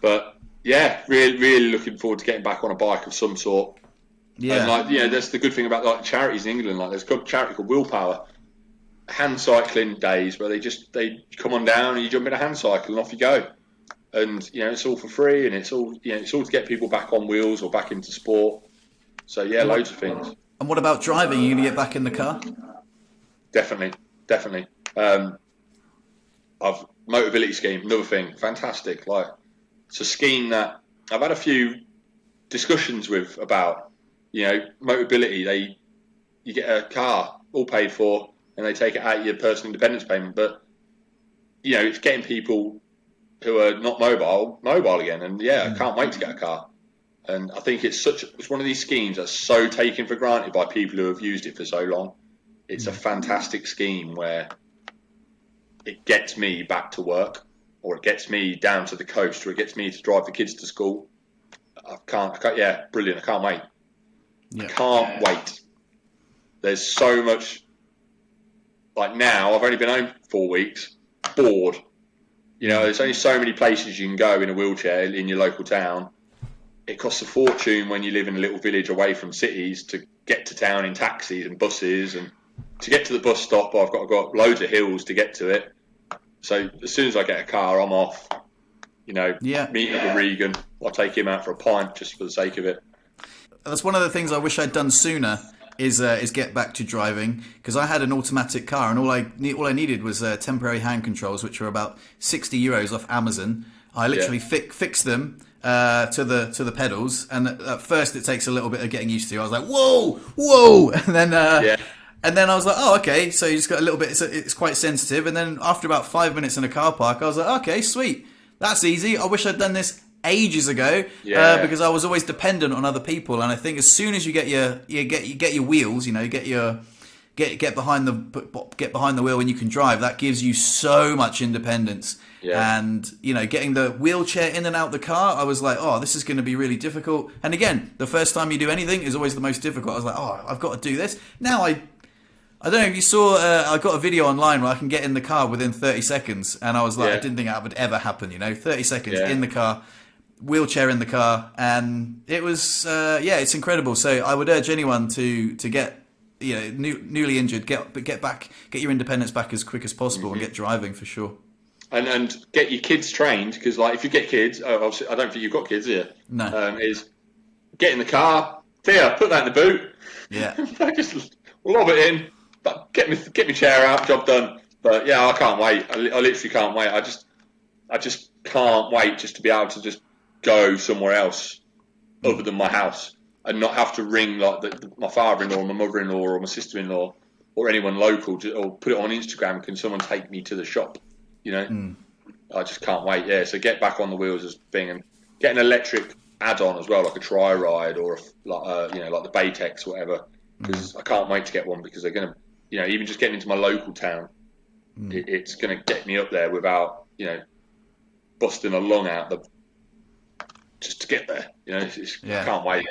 but yeah, really looking forward to getting back on a bike of some sort. Yeah. And that's the good thing about like charities in England. Like there's a charity called Willpower, hand cycling days where they come on down and you jump in a hand cycle and off you go. And it's all for free, and it's all to get people back on wheels or back into sport. So yeah, loads of things. And what about driving? Are you going to get back in the car? Definitely. I've Motability scheme, another thing, fantastic. Like it's a scheme that I've had a few discussions with about. Motability. You get a car all paid for, and they take it out of your personal independence payment. But it's getting people who are not mobile again. And I can't wait to get a car. And I think it's one of these schemes that's so taken for granted by people who have used it for so long. It's a fantastic scheme where it gets me back to work, or it gets me down to the coast, or it gets me to drive the kids to school. I can't brilliant. I can't wait. Yeah. I can't wait. There's so much. Like now, I've only been home for 4 weeks, bored. There's only so many places you can go in a wheelchair in your local town. It costs a fortune when you live in a little village away from cities to get to town in taxis and buses, and to get to the bus stop, I've got to go up loads of hills to get to it. So as soon as I get a car, I'm off. Meeting up with Regan, I'll take him out for a pint just for the sake of it. That's one of the things I wish I'd done sooner. Is get back to driving, because I had an automatic car and all I needed was temporary hand controls, which were about €60 off Amazon. I literally fixed them to the pedals, and at first it takes a little bit of getting used to. I was like, whoa, and then I was like, oh, okay. So you just got a little bit. It's quite sensitive, and then after about 5 minutes in a car park, I was like, okay, sweet, that's easy. I wish I'd done this ages ago, because I was always dependent on other people. And I think as soon as you get your wheels, get behind the wheel when you can drive, that gives you so much independence. And getting the wheelchair in and out the car, I was like, oh, this is going to be really difficult. And again, the first time you do anything is always the most difficult. I was like, oh, I've got to do this now. I don't know if you saw, I got a video online where I can get in the car within 30 seconds. And I was like, I didn't think that would ever happen, 30 seconds in the car, wheelchair in the car. And it was, it's incredible. So I would urge anyone to get, newly injured, get your independence back as quick as possible and get driving for sure. And get your kids trained, because like if you get kids, obviously, I don't think you've got kids here. No. Is get in the car, Thea, put that in the boot. Yeah. Just lob it in, but get me chair out, job done. But yeah, I can't wait. I literally can't wait. I just can't wait just to be able to just go somewhere else other than my house and not have to ring like my father-in-law or my mother-in-law or my sister-in-law or anyone local or put it on Instagram. Can someone take me to the shop? I just can't wait. Yeah, so get back on the wheels as being and get an electric add-on as well, like a tri-ride or like the Baytex or whatever. Because I can't wait to get one, because they're gonna, even just getting into my local town, it's gonna get me up there without, busting a lung out just to get there. I can't wait.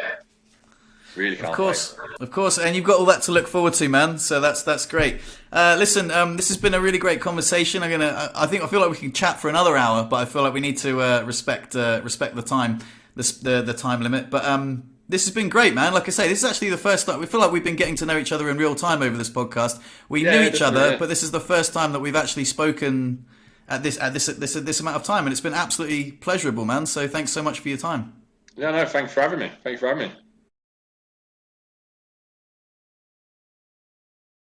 Really can't wait. Of course, and you've got all that to look forward to, man. So that's great. Listen, this has been a really great conversation. I feel like we can chat for another hour, but I feel like we need to respect the time, the time limit. But this has been great, man. Like I say, this is actually the first time we feel like we've been getting to know each other in real time over this podcast. We knew each other, but this is the first time that we've actually spoken at this amount of time, and it's been absolutely pleasurable, man. So thanks so much for your time. No, thanks for having me.